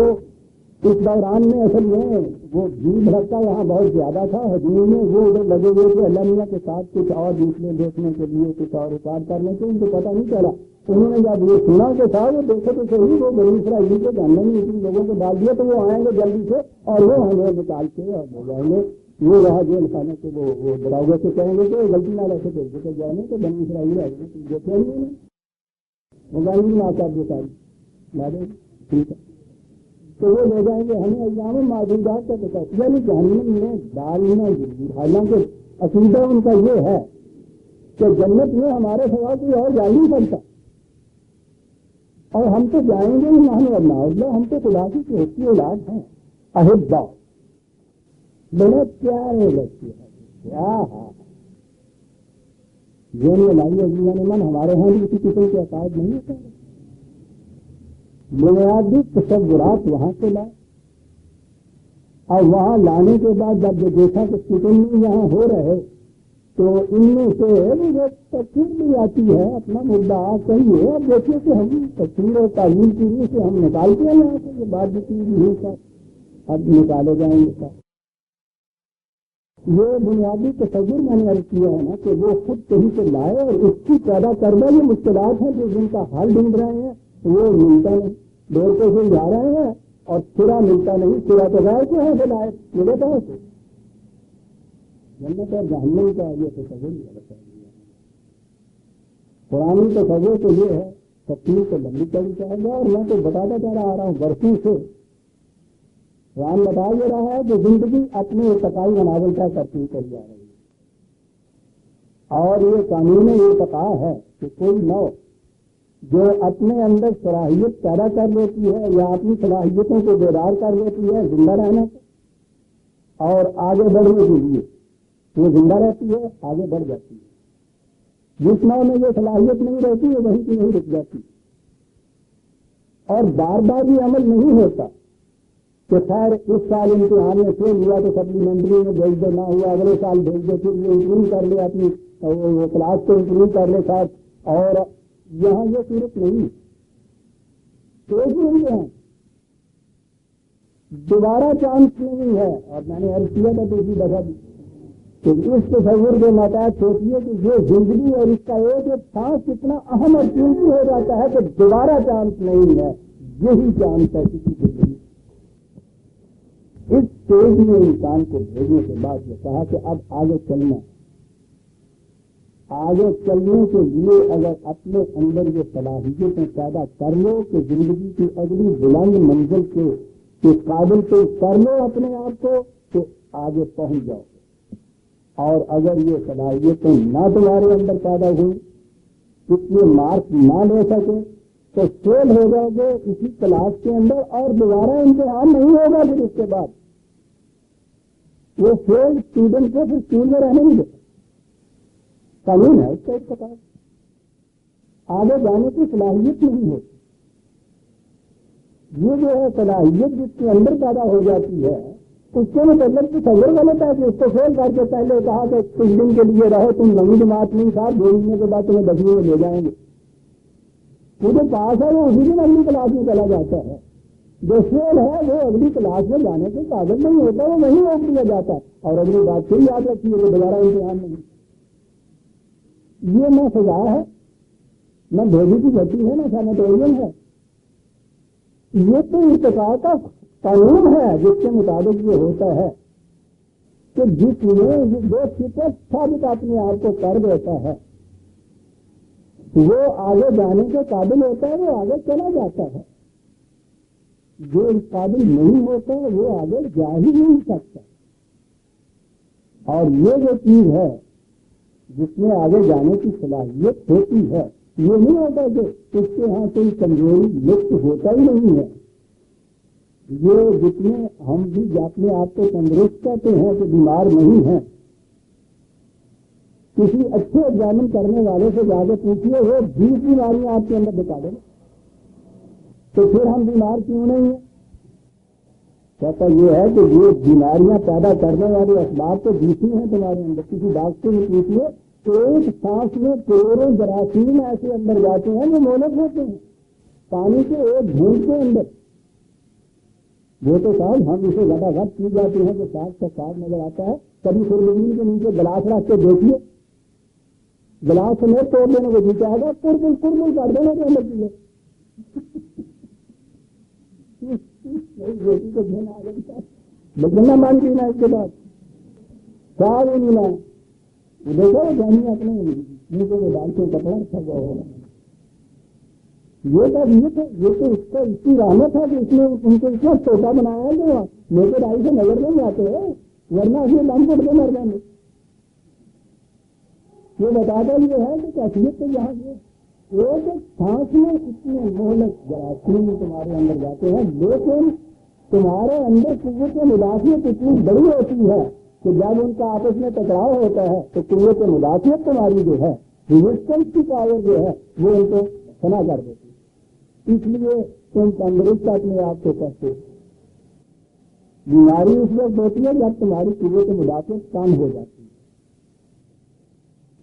اس دوران میں اصل میں وہ بھیڑ بھڑکا یہاں بہت زیادہ تھا، حجوم میں وہ ادھر لگے ہوئے تھے اللہ میاں کے ساتھ کچھ اور دوسرے دیکھنے کے لیے کچھ اور ریکارڈ کرنے کے، ان کو پتہ نہیں چلا۔ انہوں نے جب یہ سنا کہ تھا وہ دیکھے تو صحیح وہ بنی اسرائیل کے جاننے میں اتنے لوگوں کو ڈال دیا تو وہ آئیں گے جلدی سے اور وہ ہمیں نکال کے اور لے جائیں گے، وہ وہاں جیل خانے سے وہ دراؤگے سے کہیں گے کہ غلطی نہ ایسے بھیج کے جائیں گے تو بنی اسرائیل آئے گے دیکھیں گے موبائل آساب یہ ساری لا دیں ٹھیک ہے تو وہ لے جائیں گے، ہمیں ایام معدودات کا پتہ یعنی جہنم میں ڈالنا ضرور، حالانکہ عقیدہ ان کا یہ ہے کہ جنت میں ہمارے سوا کوئی اور جا نہیں سکتا، اور ہم تو جائیں گے ہی نہیں اللہ، ہم تو خدا کی ہوتی اولاد ہیں، احبا بڑے پیارے لگتی ہے کیا جو لائی عزیزہ نے من ہمارے ہاں بھی کسی قسم کے عقائد نہیں ہوتا، بنیادی تصورات وہاں سے لائے، اور وہاں لانے کے بعد جب جو دیکھا کہ کتنے یہاں ہو رہے تو ان میں سے تفصیل بھی آتی ہے اپنا مدعا کہیے، اب دیکھیے کہ ہم تفصیل اور تعلیم کی روح سے ہم نکالتے ہیں یہاں سے یہ بات بھی نہیں سر اب نکالے جائیں گے سر۔ یہ بنیادی تصور میں نے عرض کیا ہے نا کہ وہ خود کہیں سے لائے اور اس کی پیدا کردہ یہ مشکلات ہیں جو جن کا حل ڈھونڈ رہے ہیں وہ ملتا نہیں، دور کو سے جا رہے ہیں اور سرا ملتا نہیں، سرا تو غیر کو ہے سے لائے ملے تو سے جنت اور جہنم کا یہ تصور قرآن تصور تو یہ ہے تفصیل کو لمبی چلی چاہے گا، اور میں تو بتاتا چلا آ رہا ہوں برسوں سے قرآن بتا یہ رہا ہے کہ زندگی اپنے ارتقائی مناظر کا ترتیب کر جا رہی ہے، اور یہ قانون ارتقاء ہے کہ کوئی نو جو اپنے اندر صلاحیت پیدا کر لیتی ہے یا اپنی صلاحیتوں کو بیدار کر لیتی ہے زندہ رہنے کو اور آگے بڑھنے کے لیے وہ زندہ رہتی ہے آگے بڑھ جاتی ہے، جس نو میں یہ صلاحیت نہیں رہتی ہے وہیں کی نہیں رک جاتی، اور بار بار بھی عمل نہیں ہوتا کہ خیر اس سال امتحان میں فیل ہوا تو سپلیمنٹری میں بھیج دے، نہ ہوا اگلے سال بھیج دے، پھر یہ امپروو کر لے اپنی کلاس کو امپروو کر لے شاید، اور یہاں یہ صورت نہیں سوچ نہیں ہے، دوبارہ چانس نہیں ہے۔ اور میں نے عرض کیا تھا دوسری دفعہ بھی کہ اس تصور کے ماتحت سوچیے کہ یہ زندگی اور اس کا ایک سانس اتنا اہم اور قیمتی ہو جاتا ہے کہ دوبارہ چانس نہیں ہے، یہی چانس ہے کسی زندگی۔ اس اسٹیج میں انسان کو بھیجنے کے بعد یہ کہا کہ اب آگے چلنا، آگے چلنے کے لیے اگر اپنے اندر یہ صلاحیتیں پیدا کر لو کہ زندگی کی اگلی بلند منزل کے قابل تو کر لو اپنے آپ کو، تو آگے پہنچ جاؤ گے۔ اور اگر یہ صلاحیتیں نہ تمہارے اندر پیدا ہوئی، اس میں مارک نہ لے سکے، تو فیل ہو جاؤ گے اسی کلاس کے اندر، اور دوبارہ امتحان نہیں ہوگا پھر اس کے بعد۔ وہ فیل اسٹوڈنٹ کو پھر اسکول میں رہنے نہیں دیتا، قانون ہے اس کا ایک پتا۔ آگے جانے کی صلاحیت نہیں ہوتی۔ یہ جو ہے صلاحیت جس کے اندر پیدا ہو جاتی ہے، اس کے مطلب تصور غلط ہے کہ اس کو فیل کر کے پہلے کہا کہ کچھ دن کے لیے رہو، تم نویں جماعت نہیں تھا، 2 مہینے کے بعد تمہیں 10ویں میں لے جائیں گے۔ وہ جو پاس ہے وہ اسی دن اگلی کلاس میں چلا جاتا ہے، جو فیل ہے وہ اگلی کلاس میں جانے کے قابل نہیں ہوتا، وہ وہیں روک دیا جاتا ہے۔ اور اگلی بات پھر یاد رکھیے کہ دوبارہ امتحان نہیں۔ یہ نہ سزا ہے، نہ بھوجی کی گھٹی ہے، نہ سینیٹوریم ہے، یہ تو ارتقاء کا قانون ہے جس کے مطابق یہ ہوتا ہے کہ جس میں جو فطرت ثابت اپنے آپ کو کر دیتا ہے وہ آگے جانے کے قابل ہوتا ہے، وہ آگے چلا جاتا ہے۔ جو اس قابل نہیں ہوتا وہ آگے جا ہی نہیں سکتا۔ اور یہ جو چیز ہے جس میں آگے جانے کی صلاحیت ہوتی ہے، یہ نہیں ہوتا کہ اس کے ہاں کوئی کمزوری لپت ہوتا ہی نہیں ہے۔ یہ جتنے ہم بھی اپنے آپ کو تندرست کہتے ہیں کہ بیمار نہیں ہیں، کسی اچھے ایگزامن کرنے والے سے جا کے پوچھیے وہ 20 بیماریاں آپ کے اندر بتا دیں، تو پھر ہم بیمار کیوں نہیں ہیں؟ کہتا یہ ہے کہ یہ بیماریاں پیدا کرنے والے اسباب تو 20 ہیں تمہارے اندر۔ کسی ڈاکٹر سے پوچھیے، ایک سانس میں کروڑوں جراثیم ایسے اندر جاتے ہیں جو مہلک ہوتے ہیں پانی کے ایک گھونٹ کے اندر۔ وہ تو صاحب ہم اسے زیادہ غلط کی جاتے ہیں کہ صاف سے صاف نظر آتا ہے، کبھی زمین کے نیچے گلاس رکھ کے دیکھیے، گلاس سمیت توڑ لینے کو جی چاہے گا، پوربل کر دینے کے اندر چیزیں بیٹی کو دھیان آ گئی تھا، لیکن نہ مان پینا اس کے بعد صاحب ہی نہیں لائے۔ دیکھو جانی اپنے منہ کو ڈال کے کپڑا رکھا ہوا ہوگا۔ یہ تو اس کا اتنی رحمت ہے کہ اس نے ان کو اتنا چھوٹا بنایا ہے کہ میرے ڈائی سے نظر نہیں آتے ہیں، ورنہ اسے لم پٹ کے مر جائیں گے۔ یہ بتاتا یہ ہے کہ کیفیت تو یہاں سے ایک سانس میں اتنے مہلک جراثیم تمہارے اندر جاتے ہیں، لیکن تمہارے اندر قوت مدافعت اتنی بڑی ہوتی ہے کہ جب ان کا آپس میں ٹکراؤ ہوتا ہے تو قوت مدافعت تمہاری جو ہے، ریزسٹنس کی پاور جو ہے، وہ ان کو فنا کر دیتی ہے۔ اس لیے تم تندرست اپنے آپ کو کرتے ہو۔ بیماری اس وقت ہوتی ہے جب تمہاری قوت مدافعت کم ہو جاتی ہے۔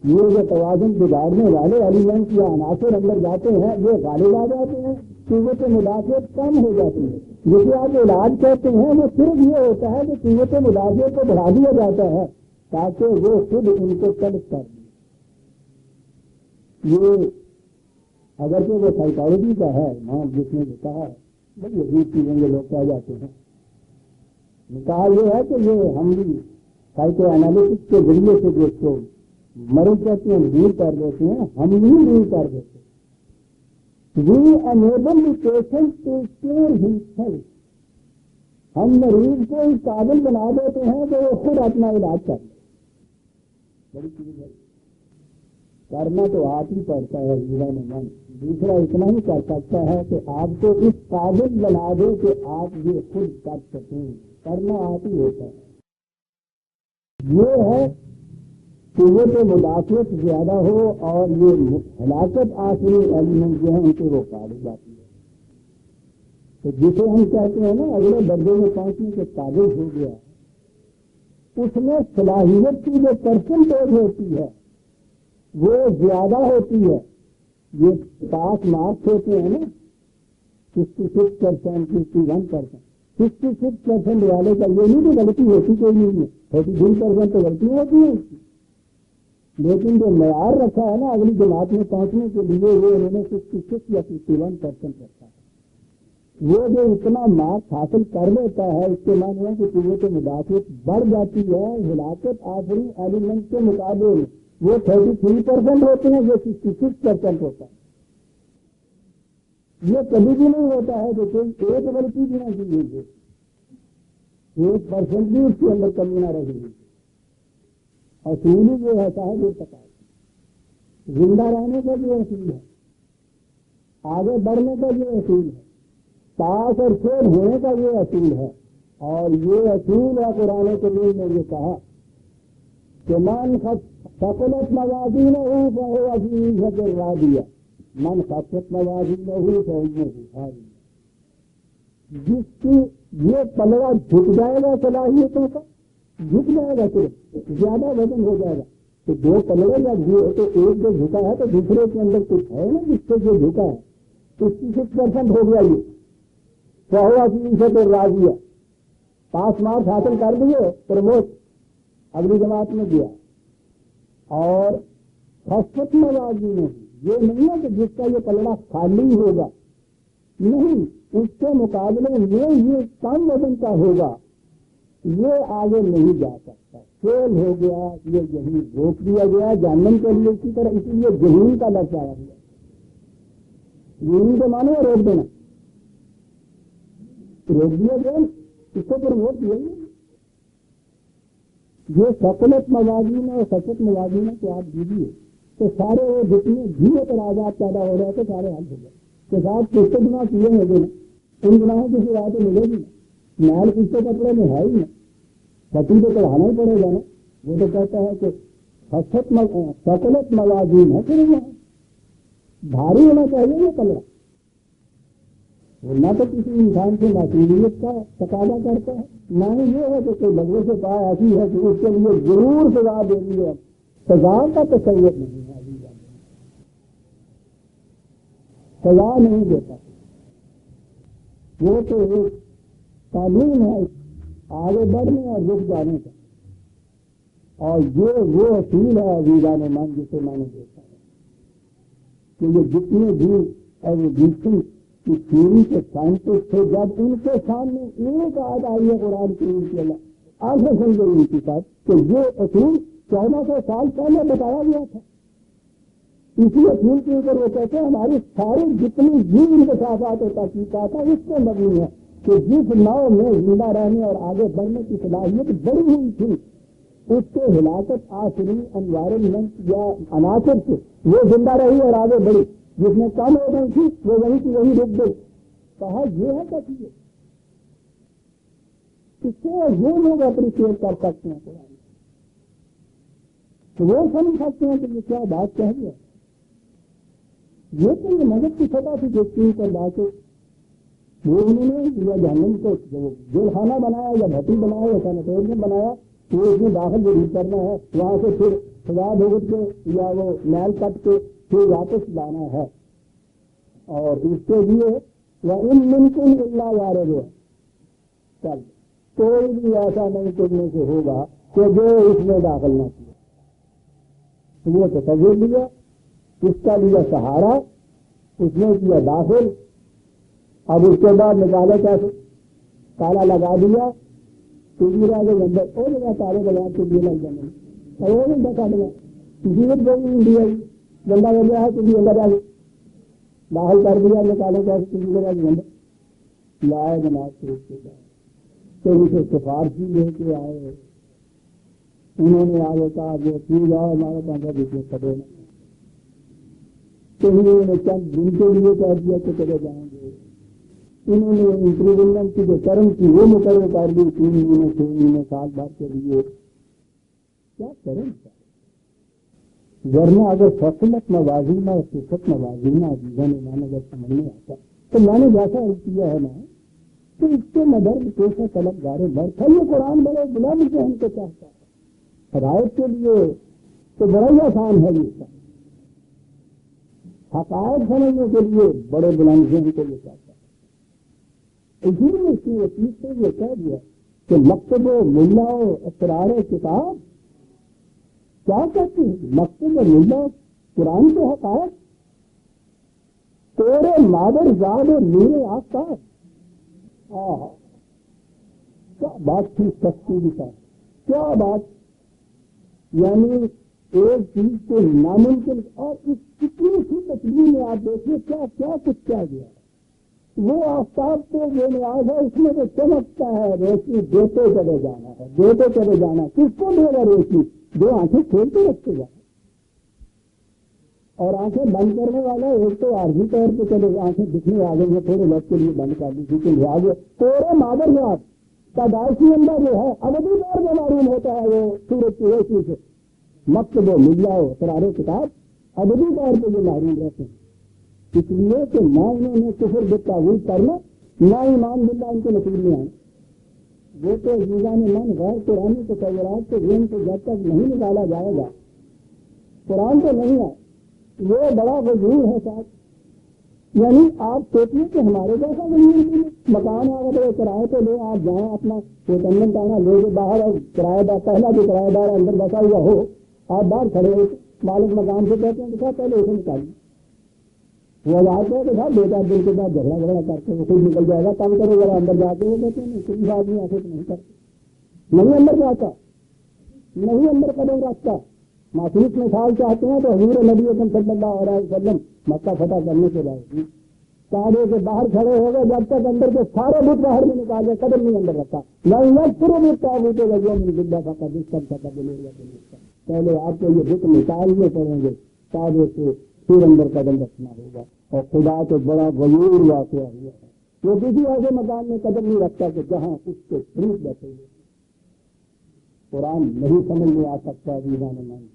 یہ جو توازن بگاڑنے والے ایلیمنٹ یا عناصر اندر جاتے ہیں وہ غالب آ جاتے ہیں، قوت مدافعت کم ہو جاتی ہے۔ جسے آپ علاج کہتے ہیں وہ صرف یہ ہوتا ہے کہ قوت مدافعت کو بڑھا دیا جاتا ہے تاکہ وہ خود ان کو طلب کر دیں۔ یہ اگرچہ وہ سائیکالوجی کا ہے نام، جس نے جو کہا ہے بڑی عجیب چیزیں یہ لوگ کہہ جاتے ہیں۔ کہا یہ ہے کہ یہ ہم بھی سائیکو اینالیسس کے ذریعے سے جو کو مرض کہتے ہیں دور کر دیتے ہیں، ہم نہیں دور کر دیتے۔ We enable the patient to cure himself, ہم مریض کو اس قابل بنا دیتے ہیں کہ وہ خود اپنا علاج کر لے۔ بڑی چیز ہے، کرنا تو آپ ہی پڑتا ہے جیون من، دوسرا اتنا ہی کر سکتا ہے کہ آپ کو اس قابل بنا دے کہ آپ یہ خود کر سکیں، کرنا آپ ہی ہوتا ہے۔ یہ ہے قوت مدافعت زیادہ ہو اور یہ ہلاکت آخری ایلیمنٹ جو ہے ان کو روکا دی جاتی ہے، تو جسے ہم کہتے ہیں نا اگلے درجے میں پہنچنے کے قابل ہو گیا، اس میں صلاحیت کی جو پرسنٹیج ہوتی ہے وہ زیادہ ہوتی ہے۔ یہ پاس مارکس ہوتے ہیں نا 66%، 51%، 66% والے کا یہ نہیں کہ غلطی ہوتی کوئی نہیں ہے، 32% تو غلطیاں ہوتی ہیں اس کی، لیکن جو معیار رکھا ہے نا اگلی جماعت میں پہنچنے کے لیے وہ انہوں نے 66 یا 51% رکھا ہے۔ وہ جو اتنا مارکس حاصل کر لیتا ہے اس کے معنی ہے کہ قوت مدافعت بڑھ جاتی ہے، ہلاکت آخری ایلیمنٹ کے مقابلے میں وہ 33% ہوتے ہیں، جو 66% ہوتا ہے۔ یہ کبھی بھی نہیں ہوتا ہے کہ کوئی ایک غلطی بھی نہ کی ہوئی۔ 1% بھی اس کے اندر کمی نہ رہی. اصول جو ایسا ہے جو پتا ہے زندہ رہنے کا جو اصول ہے, آگے بڑھنے کا جو اصول ہے, پاس اور شیر ہونے کا یہ اصول ہے. اور یہ اصول ہے قرآن کریم نے یہ کہا کہ من ثقلت موازینہ فہو فی عیشۃ راضیہ من خفت موازینہ فأمہ ہاویہ. جس کی یہ پلڑا جھک جائے گا صلاحیتوں کا, جھک جائے گا, صرف زیادہ وزن ہو جائے گا. تو دو پلڑے یا تو ایک جو جھکا ہے تو دوسرے کے اندر کچھ ہے نا جس سے جو جھکا ہے 66% ہو گیا. یہ فہو فی عیشۃ راضیہ, پاس مارکس حاصل کر دیے, پروموٹ اگلی جماعت میں گیا. اور خفت موازینہ یہ نہیں ہے کہ جس کا یہ پلڑا خالی ہوگا, نہیں, اس کے مقابلے میں یہ کم وزن کا ہوگا, یہ آگے نہیں جا سکتا, فیل ہو گیا, یہ یہیں روک دیا گیا جہنم کے لیے. اسی طرح اسی لیے جہنم کا لفظ آیا ہوا. جہنم کے معنی ہے روک دینا, روک دیا گیا, اس کو پروموٹ کیا گیا. یہ ثقلت موازین اور خفت موازین کو آپ دیجیے تو سارے وہ جتنے بھی اعتراضات پیدا ہو رہے تھے سارے حل ہو گئے. کہ صاحب کس کو گناہ کیے ہیں نا, ان گناہوں کی سزا تو ملے گی نا, محل کس کے کپڑے میں ہے ہی نا, بچی تو چڑھانا ہی پڑے گا نا. وہ تو کہتا ہے کہ ثقلت موازین ہے, پھر بھاری ہونا چاہیے یہ پلڑا, نہ تو کسی انسان سے معصومیت کا تقاضا کرتا ہے, نہ ہی یہ ہے کہ کوئی لگنے سے پائے ایسی ہے کہ اس کے لیے ضرور سزا دے دی ہے. سزا کا تصور نہیں ہے, سزا نہیں دیتا. وہ تو ایک قانون ہے آگے بڑھنے اور رک جانے کا, اور یہ وہ اصول ہے عزیزان من جسے میں نے دیکھا ہے کہ یہ جتنے بھی ایوولوشن کی تھیوری کے سائنٹسٹ تھے, جب ان کے سامنے ایک آیت آئی ہے قرآن کریم کی, اللہ آنکھیں سن گئی ان کی ساتھ کہ یہ اصول 1400 سال پہلے بتایا گیا تھا. اسی اصول کے اوپر وہ کہتے ہیں ہماری ساری جتنی بھی انکشافات اور تحقیقات ہیں اس پہ مبنی ہے کہ جس نو میں زندہ رہنے اور آگے بڑھنے کی صلاحیت بڑی ہوئی تھی, اس کے ہلاکت آخری انوائرمنٹ یا عناصر سے وہ زندہ رہی اور آگے بڑھی. جس میں کم ہو گئی تھی وہ وہیں کی وہیں رک گئی. کہا یہ ہے کیا اس سے وہ لوگ اپریشیٹ کر سکتے ہیں قرآن, تو وہ سمجھ سکتے ہیں کہ یہ کیا بات کہہ دیا. یہ تو یہ مدد کی سطح سے دیکھتی پر بات ہے. وہ انہوں نے یا جہنم کو جیل خانہ بنایا یا بھٹی بنایا یا سینیٹوریم بنایا, وہ اس میں داخل ضرور کرنا ہے, وہاں سے پھر سزا بھگت کے یا وہ میل کٹ کے پھر واپس لانا ہے. اور اس کے لیے ان ممکن اللہ وارد ہے, چل کوئی بھی ایسا نہیں کرنے سے ہوگا کہ جو اس میں داخل نہ کیا. وہ تصور لیا, اس کا لیا سہارا, اس نے کیا داخل, اب اس کے بعد نکالے کیسے, تالا لگا دیا, اندر اور جگہ تارے لگا کے لیے لگ جانے اور وہ نہیں بتا دیا جیت گئی انڈیا گندا ہو گیا ہے کسی اندر آ داخل کر دیا, نکالے کیسے کسی جگہ کے اندر لائے جناب شریف کے جائے تو اسے سفارشی لے کے آئے. انہوں نے آگے کہا جو پھر جاؤ ہمارے پاس بزنس کرے نا, تو انہوں نے چند دن کے لیے کہہ دیا کہ چلے جائیں گے. انہوں نے امپروومنٹ کی جو ٹرم کی وہ مقرر کر دی 3 مہینے 6 مہینے سال بھر کے لیے. کیا کریں ورنہ اگر فصلت موازینہ اور صفت موازینہ ایمان اگر سمجھنے آتا تو میں نے جیسا کیا ہے نا تو اس کے مدرد کیسے طلب گارے برف ہے. یہ قرآن بڑے بلند سے ہم کو چاہتا ہے ہدایت کے لیے تو بڑا ہی آسان ہے. یہ حقائق سمجھنے کے لیے بڑے بلند سے ہم کو یہ چاہتا ہے. اسی لیے اس کی وسیع سے یہ کہہ دیا کہ مکتب ملا اسرار کتاب کیا کہتی ہے. مکتب ملا قرآن کے حقائق تیرے مادر زاد میرے آفتاب. کیا بات تھی سختی کی ساتھ, کیا بات, یعنی ایک چیز کو ناممکن اور اس کتنی سی تقریر میں آپ دیکھیں کیا کیا کچھ کیا گیا. وہ آفتاب سے جو نیاز ہے اس میں تو چمکتا ہے، روشنی دیتے چلے جانا ہے، دیتے چلے جانا. کس کو دے گا روشنی؟ جو آنکھیں کھولتے رکھتے جانا. اور آنکھیں بند کرنے والا ایک تو عارضی طور پہ چلے آنکھیں دکھنے آ گئی ہیں تھوڑے وقت کے لیے بند کر دی کیونکہ لحاظ تیرے مادر ذات پیدائشی اندر جو ہے ابدی طور پہ معلوم ہوتا ہے وہ سورج کی روشنی سے. مکتب و ملا و قرار کتاب ابدی طور پہ جو محروم رہتے ہیں، اس لیے کہ نہ انہوں نے کفر بالتعویل کرنا نہ ایمان باللہ ان کے نصیب میں آئے. وہ تو عزیزان من غیر قرآنی تصورات کے ذہن سے جب تک نہیں نکالا جائے گا قرآن تو نہیں ہے. وہ بڑا وزیر ہے صاحب. یعنی آپ سوچیے کہ ہمارے جیسا وزیر بھی مکان اگر کرائے پہ لے آپ جائیں اپنا کوٹنگن ٹانا لے کے باہر اور کرایہ دار پہلا جو کرایہ دار اندر بسا ہوا ہو آپ باہر کھڑے ہو مالک مکان سے کہتے ہیں کہ صاحب پہلے اسے نکالیے. وہ آتے ہیں کہ صاحب دو چار دن کے بعد جھگڑا کر کے وہ خود نکل جائے گا کم کرو ذرا اندر جا کے وہ کہتے ہیں کسی آدمی ایسے تو نہیں کرتے نہیں اندر جاتا نہیں اندر قدم رکھتا. معصوص مثال چاہتے ہیں تو حضور نبی اکرم صلی اللہ علیہ وسلم مکہ فتح کرنے کے بعد کعبے کے باہر کھڑے ہو گئے جب تک اندر کے سارے بت باہر میں نکالے قدم نہیں اندر رکھا. پہلے آپ کو یہ بت نکالنے پڑیں گے کعبے سے پھر اندر قدم رکھنا ہوگا. اور خدا تو بڑا غیور واقعہ ہوا ہے وہ کسی ایسے مکان میں قدم نہیں رکھتا کہ جہاں اس کے فروٹ بیٹھے ہوئے. قرآن نہیں سمجھ میں آ سکتا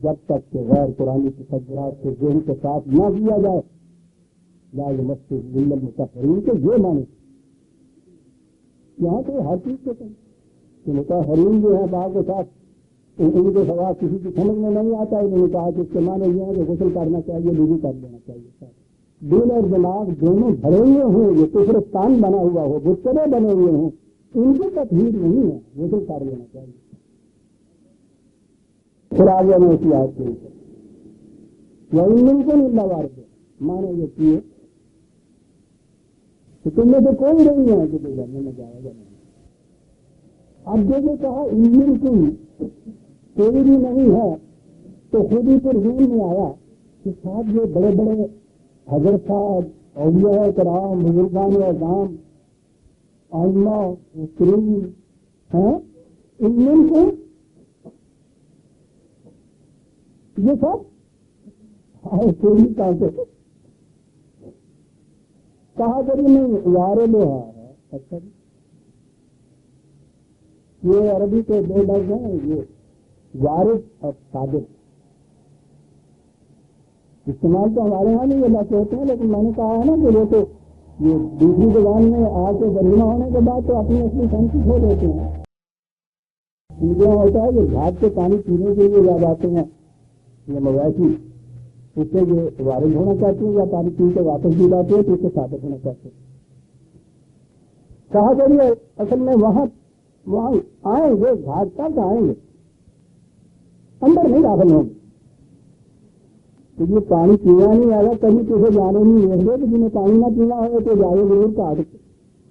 جب تک کہ غیر قرآنی تصورات کے ذہن کے ساتھ نہ کیا جائے. لا یمسہ الا المطہرون کے یہ مانے یہاں تو ہر چیز کے کہ مطہرین جو ہے باغ کے ساتھ ان کے سوا کسی کی سمجھ میں نہیں آتا. انہوں نے کہا کہ اس کے معنی یہ ہے کہ غسل کرنا چاہیے وضو کر لینا چاہیے. دل اور دماغ دونوں بھرے ہوئے ہوں یہ کفرستان بنا ہوا ہو بترے بنے ہوئے ہوں ان کی تطہیر نہیں ہے غسل کر لینا چاہیے. پھر آگے میں اسی آیت کے کو نہیں وارد مانے یہ کیے کہ تم میں سے کوئی نہیں ہے کہ جاننے میں جائے گا نہیں. اب جیسے کہا انجن کی کوئی بھی نہیں ہے تو خود ہی پھر ذہن میں آیا کہ صاحب یہ بڑے بڑے حضرت صاحب اولیاء کرام بزرگان اعظام آئمہ کریم ہیں انجن کو یہ سب کوئی کہا کبھی نہیں یار لوہا ہے. اچھا یہ عربی کے دو لفظ ہیں یہ وارث اور صادق. استعمال تو ہمارے یہاں بھی یہ لفظ ہوتے ہیں لیکن میں نے کہا ہے نا کہ وہ تو یہ دوسری زبان میں آ کے ترجمہ ہونے کے بعد تو اپنی اپنی سنسی کھو دیتے ہیں. ان کے یہاں ہوتا ہے کہ گھاٹ سے پانی پینے کے لیے یاد آتے ہیں یہ مویشی اس سے یہ وارث ہونا چاہتے ہیں یا پانی پی کے واپس بھی جاتے ہیں تو اس سے ثابت ہونا چاہتے ہیں. کہا کریے اصل میں وہاں آئیں گے گھاٹ تک آئیں گے اندر نہیں داخل ہوں گے. تو یہ پانی پینا نہیں آئے گا کبھی کسی جانے نہیں دیکھ گے تو جنہیں پانی نہ پینا ہوگا تو جائے ضرور کاٹ کے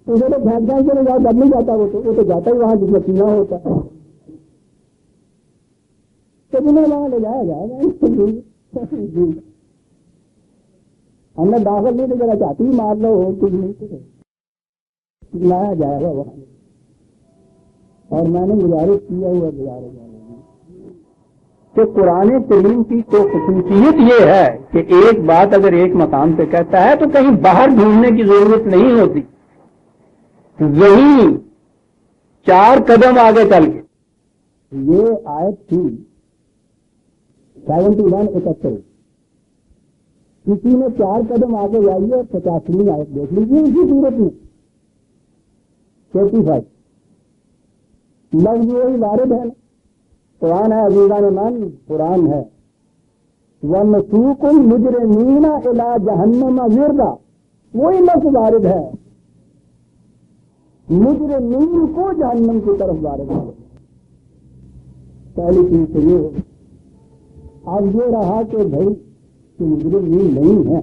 اسے تو پھینک جائیں چلے جاؤ جب نہیں جاتا وہ تو جاتا ہی وہاں جس میں پینا ہوتا ہے تو جنہیں وہاں لے جایا جائے گا. ہم نے داخل نہیں تو ذرا چاہتی ہی مار لو کچھ نہیں تو لایا جائے گا وہاں. اور میں نے گزارش کیا ہوا گزارش کہ قرآن کریم کی تو خصوصیت یہ ہے کہ ایک بات اگر ایک مقام پہ کہتا ہے تو کہیں باہر ڈھونڈنے کی ضرورت نہیں ہوتی. وہی 4 قدم آگے چل کے یہ آیت تھی 71 کسی نے 4 قدم آگے جائیے اور 50ویں آیت دیکھ لیجیے اسی صورت میں 45 لفظ وہی وارد ہے. قرآن ہے عزیزان من قرآن ہے. وَنَسُوقُ الْمُجْرِمِينَ إِلَىٰ جَهَنَّمَ وِرْدًا وہی لفظ وارد ہے مجرمین کو جہنم کی طرف وارد ہے. پہلی چیز تو یہ ہے. اب یہ رہا کہ بھائی کہ مجرمین نہیں ہے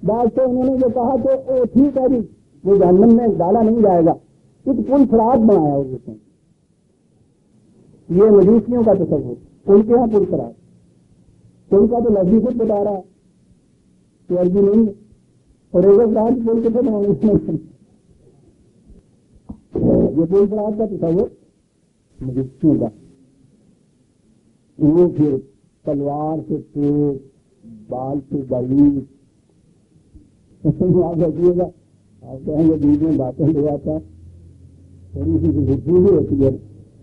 بات تو انہوں نے جو کہا کہ ٹھیک ہے جی وہ جہنم میں ڈالا نہیں جائے گا ایک پل فراڈ بنایا اس نے. یہ مجوسیوں کا تصور ان کے یہاں پل فراڈ ان کا تو لفظی خود بتا رہا ہے کہ عربی نہیں ہے اور ایک رات بول کے تھا یہ بول کر آتا تو تھا وہ مجسموں کا، وہ پھر تلوار سے پیٹ، بال سے باریک آپ رکھیے گا، آپ کہیں گے بیچ میں باتیں لے آتا تھوڑی سی خوشبو ہوتی ہے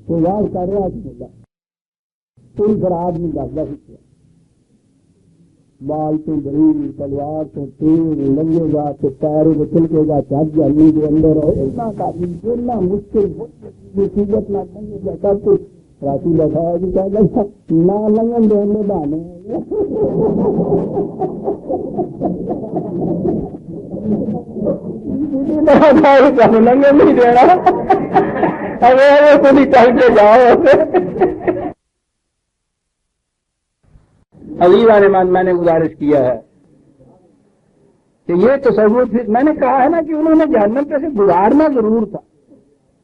تو یاد کر رہا تھا کوئی پر آدمی ڈاکتا سکتا بال تو بڑی تلوار تو تیز لگے گا تو پیروں کو چلکے گا چاٹ جانے کے اندر اور اتنا کافی اتنا مشکل مصیبت نہ کرنے کا سب کچھ راتی لگایا بھی کیا گیا نہ لگن دینے بانے لگن نہیں دینا خود ہی چل کے جاؤ. عزیزان ایمان میں نے گزارش کیا ہے کہ یہ تصور میں نے کہا ہے نا کہ انہوں نے جہنم پہ سے گزارنا ضرور تھا،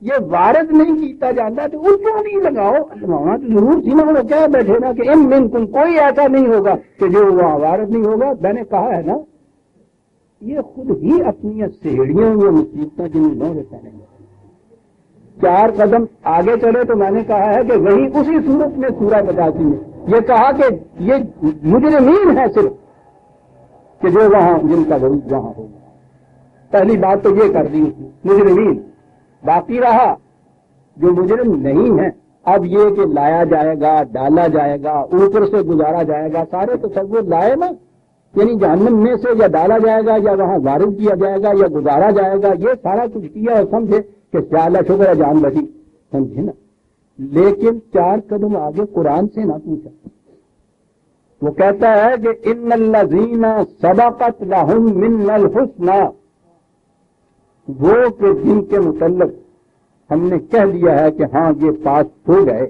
یہ وارد نہیں کیتا جاتا تو ان کو نہیں لگانا تو ضرور تھی نا. انہوں کیا بیٹھے نا کہ ان منکم کوئی ایسا نہیں ہوگا کہ جو وہاں وارد نہیں ہوگا. میں نے کہا ہے نا یہ خود ہی اپنی سہیڑیاں یا مصیبتیں جن میں رہتے ہیں. 4 قدم آگے چلے تو میں نے کہا ہے کہ وہی اسی صورت میں سورہ بتاتی ہے. یہ کہا کہ یہ مجرمین ہے صرف کہ جو وہاں جن کا ورود وہاں ہوگا. پہلی بات تو یہ کر دی مجرمین. باقی رہا جو مجرم نہیں ہے اب یہ کہ لایا جائے گا، ڈالا جائے گا، اوپر سے گزارا جائے گا. سارے تصور لائے نا، یعنی جہنم میں سے یا ڈالا جائے گا یا وہاں وارد کیا جائے گا یا گزارا جائے گا. یہ سارا کچھ کیا اور سمجھے کہ چالا شکر ہے جان بچی، سمجھے نا. لیکن 4 قدم آگے قرآن سے نہ پوچھا. وہ کہتا ہے کہ ان الذین سبقت لہم من الحسنی، وہ کہ جن کے متعلق ہم نے کہہ دیا ہے کہ ہاں یہ پاس ہو گئے،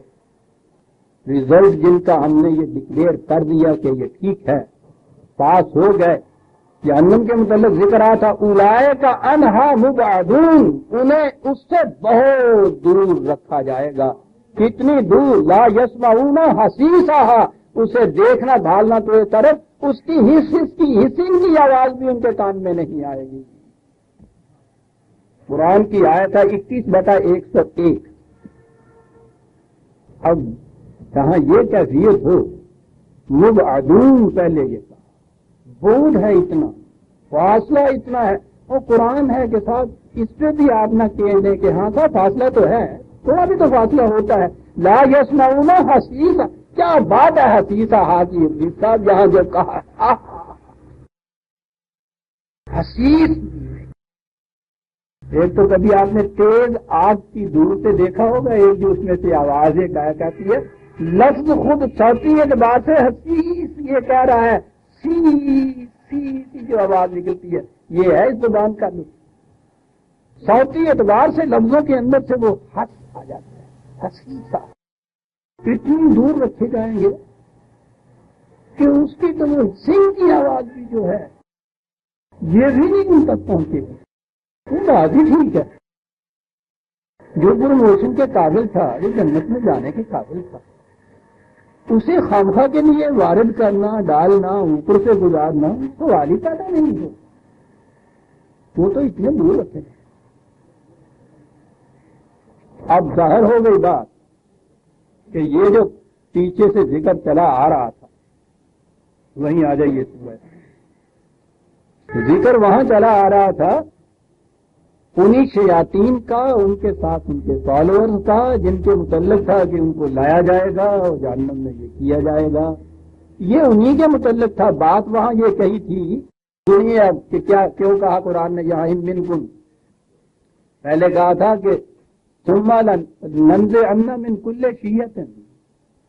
ریزلٹ جن کا ہم نے یہ ڈکلیئر کر دیا کہ یہ ٹھیک ہے، پاس ہو گئے. جہنم کے متعلق ذکر آیا تھا اولئک عنہا مبعدون، انہیں اس سے بہت دور رکھا جائے گا. کتنی دور؟ لا یسمعون حسیسہا، اسے دیکھنا بھالنا تو ایک طرف، اس کی ہسنگ کی آواز بھی ان کے کان میں نہیں آئے گی. قرآن کی آیت ہے 21/101. اب کہاں یہ کیفیت ہو مبعدون، پہلے یہ کہا بعد ہے، اتنا فاصلہ اتنا ہے. اور قرآن ہے کہ صاحب اس پہ بھی آپ نہ کہہ دیں کہ ہاں صاحب فاصلہ تو ہے، تھوڑا بھی تو فاصلہ ہوتا ہے. لا یسمعون حسیسا، کیا بات ہے حسیسا حاجی صاحب یہاں جو کہا حسیس. ایک تو کبھی آپ نے تیز آگ کی دور سے دیکھا ہوگا، ایک جو اس میں سے آوازیں گایا کرتی ہے. لفظ خود صوتی اعتبار سے حسیس یہ کہہ رہا ہے، سی جو آواز نکلتی ہے یہ ہے اس زبان کا لطف. صوتی اعتبار سے لفظوں کے اندر سے وہ ہس آ جاتا ہے، حسیسا. اتنی دور رکھے جائیں گے کہ اس کی تو وہ سنگ کی آواز بھی جو ہے یہ بھی نہیں ان تک پہنچے گی. وہ بات ہی ٹھیک ہے. جو پروموشن کے قابل تھا، جو جنت میں جانے کے قابل تھا، اسے خامخواہ کے لیے وارد کرنا، ڈالنا، اوپر سے گزارنا سوال ہی پیدا نہیں ہو. وہ تو اتنے دور رکھے. اب ظاہر ہو گئی بات کہ یہ جو پیچھے سے ذکر چلا آ رہا تھا وہیں آ جائیے. ذکر وہاں چلا آ رہا تھا انہی شیاطین کا، ان کے ساتھ ان کے فالوورز کا، جن کے متعلق تھا کہ ان کو لایا جائے گا اور جہنم میں یہ کیا جائے گا. یہ انہی کے متعلق تھا. بات وہاں یہ کہی تھی، سنیے اب کہ کیا کیوں کہا قرآن نے یہاں ان منکم. پہلے کہا تھا کہ ثم لننزعن من كل شیعۃ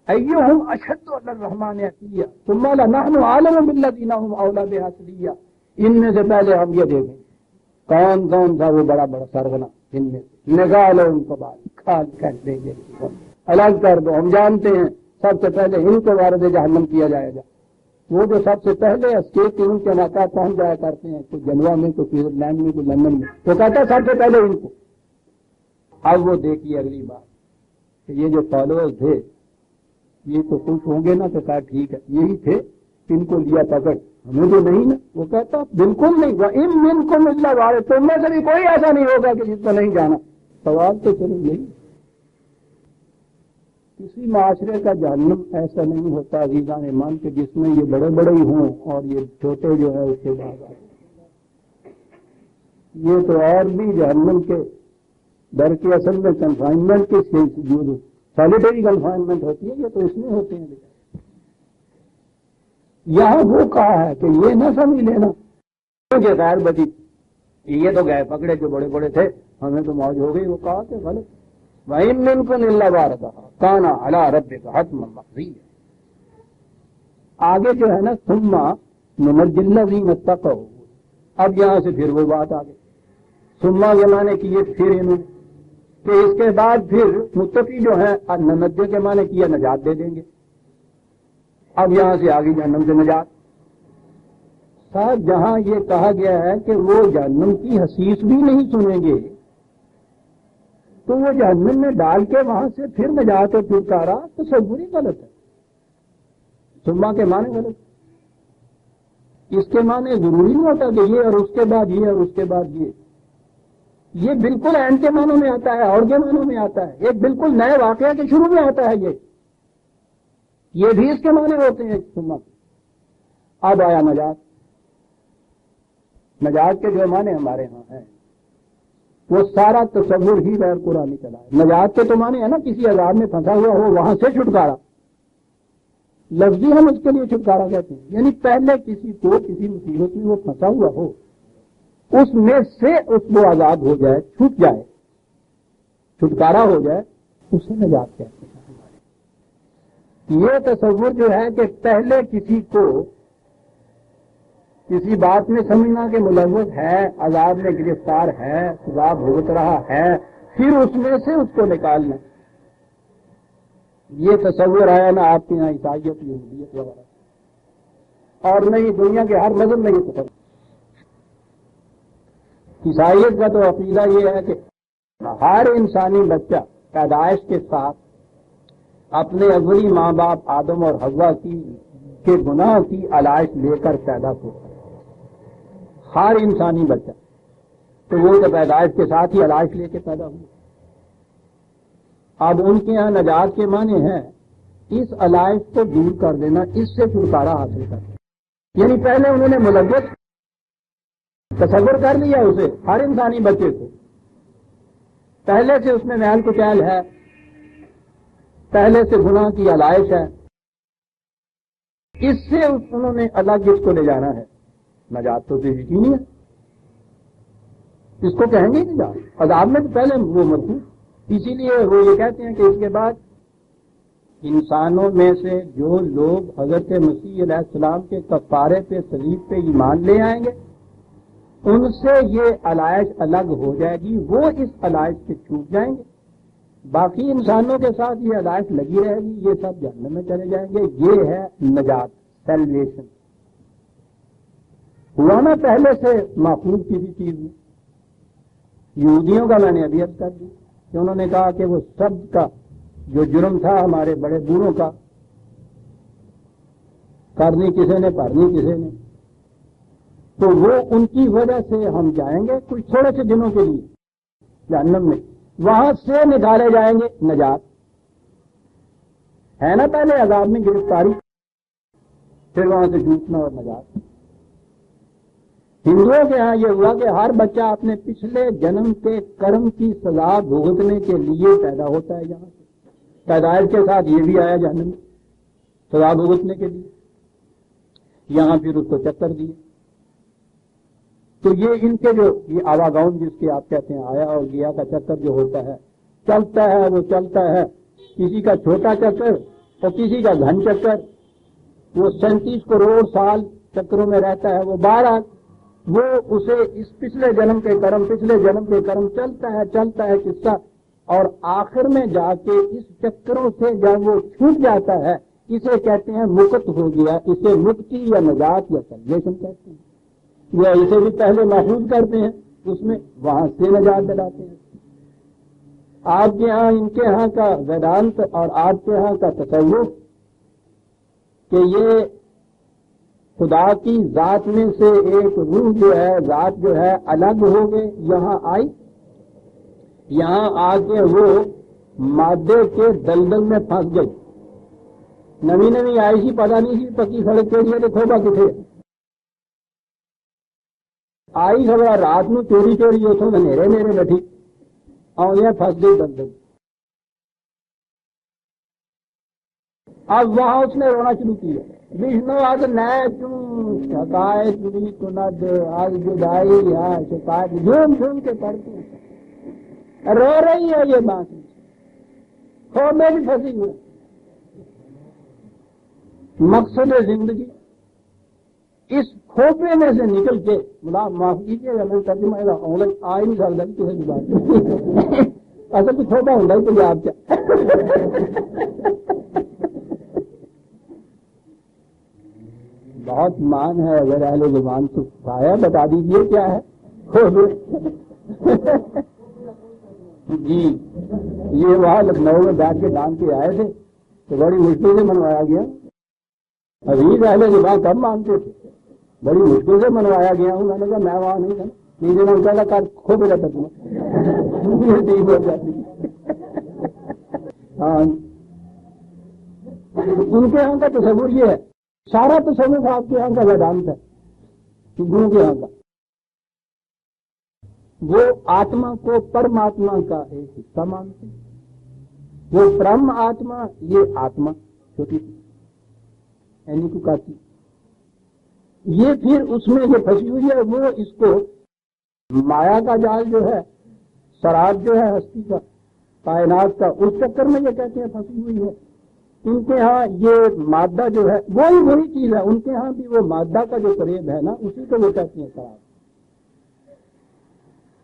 ایہم اشد علی الرحمن عتیا ثم لنحن اعلم بالذین هم اولی بها صلیا. ان میں سے پہلے ہم یہ دیکھیں کون کون تھا وہ بڑا بڑا سرغنا، ان میں نکالو ان کو بعد کھال کر دیں گے، الگ کر دو. ہم جانتے ہیں سب سے پہلے ان کو وارد جہنم کیا جائے گا. وہ جو سب سے پہلے اسکیپ ان کے علاقہ پہنچ جایا کرتے ہیں، کوئی جنوا میں، کوئی سوئٹزرلینڈ میں، کوئی لندن میں، تو کہتا ہے سب سے پہلے ان کو. اب وہ دیکھیے اگلی بات کہ یہ جو فالوورز تھے یہ تو خوش ہوں گے نا، تو کہا ٹھیک ہے یہی تھے ان کو لیا پکڑ، ہمیں تو نہیں نا. وہ کہتا بالکل نہیں، وَإِن مِّنكُمْ إِلَّا وَارِدُهَا، تم میں سے بھی کوئی ایسا نہیں ہوگا کہ جس کو نہیں جانا. سوال تو چلو یہی، کسی معاشرے کا جہنم ایسا نہیں ہوتا عزیزان ایمان کے جس میں یہ بڑے بڑے ہی ہوں اور یہ چھوٹے جو ہے اس کے بعد آئے. یہ تو اور بھی جہنم کے در کے اصل میں کنفائنمنٹ کی جو سیلیٹری کنفائنمنٹ ہوتی ہے یہ تو اس میں ہوتے ہیں. یہاں وہ کہا ہے کہ یہ نہ سمجھ لینا کہ غیر بدی یہ تو گئے پکڑے جو بڑے بڑے تھے ہمیں تو موج ہو گئی. وہ کہا کہ غلط. وَإِن مِّنكُمْ إِلَّا وَارِدُهَا كَانَ عَلَىٰ رَبِّكَ حَتْمًا مَّقْضِيًّا. آگے جو ہے نا ثُمَّ نُنَجِّي الَّذِينَ اتَّقَوْا، اب یہاں سے پھر وہ بات آ گئی. ثُمَّ یہ معنی کیے پھر انہوں نے کہ اس کے بعد پھر متقی جو ہیں ننجے کے معنی کیا نجات دے دیں گے. اب یہاں سے آگے جہنم سے نجات. صاحب جہاں یہ کہا گیا ہے کہ وہ جہنم کی حسیس بھی نہیں سنیں گے تو وہ جہنم میں ڈال کے وہاں سے پھر نجات اور چھٹکارا تصور ہی غلط ہے. ثم کے معنی غلط. اس کے معنی ضروری نہیں ہوتا کہ یہ اور اس کے بعد یہ اور اس کے بعد یہ بالکل اینڈ کے معنوں میں آتا ہے اور کے معنوں میں آتا ہے. ایک بالکل نئے واقعہ کے شروع میں آتا ہے یہ بھی اس کے معنی ہوتے ہیں. ثم اب آیا نجات. نجات کے جو معنی ہمارے ہاں ہیں وہ سارا تصور ہی غیر قرآنی چلا ہے. نجات کے تو معنی ہے نا کسی عذاب میں پھنسا ہوا ہو وہاں سے چھٹکارا. لفظی ہم اس کے لیے چھٹکارا کہتے ہیں یعنی پہلے کسی کو کسی مصیبت میں وہ پھنسا ہوا ہو اس میں سے اس کو آزاد ہو جائے، چھوٹ جائے، چھٹکارا ہو جائے، اسے نجات کہتے ہیں. یہ تصور جو ہے کہ پہلے کسی کو کسی بات میں سمجھنا کہ ملوث ہے، عذاب میں گرفتار ہے، سزا بھگت رہا ہے، پھر اس میں سے اس کو نکالنا. یہ تصور آیا نا آپ کے یہاں عیسائیت یہودیت وغیرہ اور نہیں دنیا کے ہر مذہب میں یہ تصور. عیسائیت کا تو عقیدہ یہ ہے کہ ہر انسانی بچہ پیدائش کے ساتھ اپنے اولی ماں باپ آدم اور حوا کے گناہ کی علائش لے کر پیدا ہوتا ہے. ہر انسانی بچہ تو وہ تو پیدائش کے ساتھ ہی علائش لے کے پیدا ہوا. اب ان کے یہاں نجات کے معنی ہے اس علائش کو دور کر دینا، اس سے چھٹکارا حاصل کرنا. یعنی پہلے انہوں نے ملوث تصور کر لیا اسے ہر انسانی بچے کو، پہلے سے اس میں میل کچیل ہے، پہلے سے گناہ کی علائش ہے، اس سے انہوں نے الگ اس کو لے جانا ہے. نجات تو یقینی ہے، اس کو کہیں گے نجات. عذاب میں تو پہلے وہ مرفوع. اسی لیے وہ یہ کہتے ہیں کہ اس کے بعد انسانوں میں سے جو لوگ حضرت مسیح علیہ السلام کے کفارے پہ صلیب پہ ایمان لے آئیں گے ان سے یہ علائش الگ ہو جائے گی، وہ اس علائش سے چھوٹ جائیں گے. باقی انسانوں کے ساتھ یہ علائش لگی رہے گی، یہ سب جہنم میں چلے جائیں گے. یہ ہے نجات، سیلویشن. ہوا نا پہلے سے محفوظ کسی چیز میں. یہودیوں کا میں نے ابھی عرض کر دی کہ انہوں نے کہا کہ وہ سب کا جو جرم تھا ہمارے بڑے بوڑھوں کا کرنی کسی نے پڑھنی کسی نے، تو وہ ان کی وجہ سے ہم جائیں گے کچھ تھوڑے سے دنوں کے لیے جہنم میں، وہاں سے نکالے جائیں گے. نجات ہے نا پہلے عذاب میں گرفتاری، پھر وہاں سے جھوٹنا اور نجات. ہندوؤں کے ہاں یہ ہوا کہ ہر بچہ اپنے پچھلے جنم کے کرم کی سزا بھگتنے کے لیے پیدا ہوتا ہے. یہاں سے پیدائش کے ساتھ یہ بھی آیا جہنم میں سزا بھگتنے کے لیے، یہاں پھر اس کو چکر دیے. تو یہ ان کے جو یہ آواگاؤن جس کے آپ کہتے ہیں آیا اور گیا کا چکر جو ہوتا ہے چلتا ہے، وہ چلتا ہے. کسی کا چھوٹا چکر اور کسی کا گھن چکر، وہ 37 کروڑ سال چکروں میں رہتا ہے. وہ بہرحال وہ اسے اس پچھلے جنم کے کرم چلتا ہے قصہ، اور آخر میں جا کے اس چکروں سے جب وہ چھوٹ جاتا ہے اسے کہتے ہیں مکت ہو گیا. اسے مکتی یا نجات یا سیلویشن کہتے ہیں. وہ اسے بھی پہلے محفوظ کرتے ہیں اس میں، وہاں سے نجات دلاتے ہیں. آپ کے ہاں ان کے ہاں کا ویدانت اور آپ کے ہاں کا تصوف کہ یہ خدا کی ذات میں سے ایک روح جو ہے، ذات جو ہے الگ ہو گئے، یہاں آئی، یہاں آ کے وہ مادے کے دلدل میں پھنس گئی. نوی نوی آئی سی، پتا نہیں سی پکی سڑک کے لیے کھوبا کتنے آئی، خبر رات میں چوری چوری اتوں نیرے نیرے بیٹھی آدھے پھنس گئی دلدل. اب وہاں اس نے رونا شروع کیا، وشنو آج نیچوں شکایت بھی کند آج جدائی ہے شکایت، جھوم جھوم کے پڑھتی رو رہی ہے یہ بانسی، کھوبے بھی پھنسی ہوئی. مقصد زندگی اس کھوپے میں سے نکل کے، معاف کیجیے گا میں ترجمہ آ ہی نہیں سکتا کسی بھی بات اصل تو کھوپا ہوتا ہی تو آپ کیا بہت مان ہے، اگر اہل زبان کو کھایا بتا دیجیے کیا ہے جی یہ وہاں لکھنؤ میں بیٹھ کے ڈانس کے آئے تھے تو بڑی مشکل سے منوایا گیا. عزیز اہل زبان کب مانتے تھے، بڑی مشکل سے منوایا گیا ہوں. میں نے کہا میں وہاں نہیں تھا، نیچے میں کہا کر کھو بھی رہتا تمہیں ٹھیک ہو جاتی. ہاں ان کے یہاں کا تصور یہ ہے، سارا تصور آپ کے یہاں کا ویدانت ہے، ہندوؤں کے یہاں کا. وہ آتما کو پرماتما کا ایک حصہ مانتے، وہ برہم آتما، یہ آتما چھوٹی یعنی کو کاتی، یہ پھر اس میں جو پھنسی ہوئی ہے وہ اس کو مایا کا جال جو ہے، سراب جو ہے ہستی کا، کائنات کا، اس چکر میں یہ کہتے ہیں پھنسی ہوئی ہے. ان کے ہاں یہ مادہ جو ہے وہی چیز ہے، ان کے ہاں بھی وہ مادہ کا جو قریب ہے نا اسی کو وہ کہتے ہیں سراب.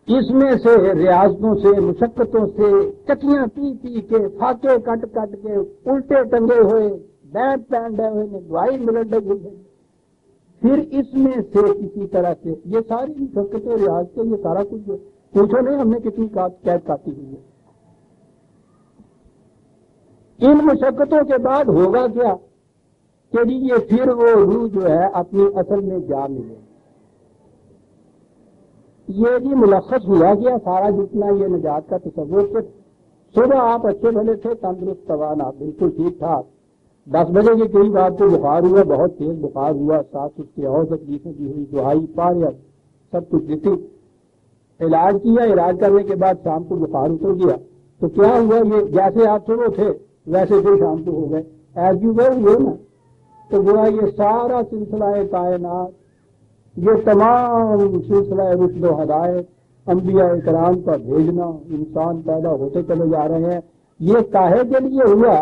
اس میں سے ریاضتوں سے، مشقتوں سے، چکیاں پی پی کے، پھاکے کٹ کٹ کے، الٹے ٹنگے ہوئے، بینڈ پینڈے ہوئے، دوائی ملٹ گئی ہے. پھر اس میں سے کسی طرح سے یہ ساری مشقتیں، ریاضتیں، یہ سارا کچھ پوچھو نہیں ہم نے کتنی قید کاٹی ہوئی ہے. ان مشقتوں کے بعد ہوگا کیا کہ جی یہ پھر وہ روح جو ہے اپنی اصل میں جا ملے. یہ جی ملخص ہوا گیا سارا جتنا یہ نجات کا تصور کہ صبح آپ اچھے بھلے تھے، تندرست توانا بالکل ٹھیک ٹھاک، 10 بجے کے قریب آپ کو بخار ہوا، بہت تیز بخار ہوا، ساتھ اس کے اور تکلیفیں بھی ہوئی، دوائی پایا سب کچھ دیتی، علاج کیا، علاج کرنے کے بعد شام کو بخار اتر گیا. تو کیا ہوا، یہ جیسے آپ صبح تھے ویسے پھر شام کو ہو گئے، ایز یو ویئر ہوئے نا. تو گویا یہ سارا سلسلہ کائنات، یہ تمام سلسلہ رشد و ہدایت، انبیاء کرام کا بھیجنا، انسان پیدا ہوتے چلے جا رہے ہیں، یہ کاہے کے لیے ہوا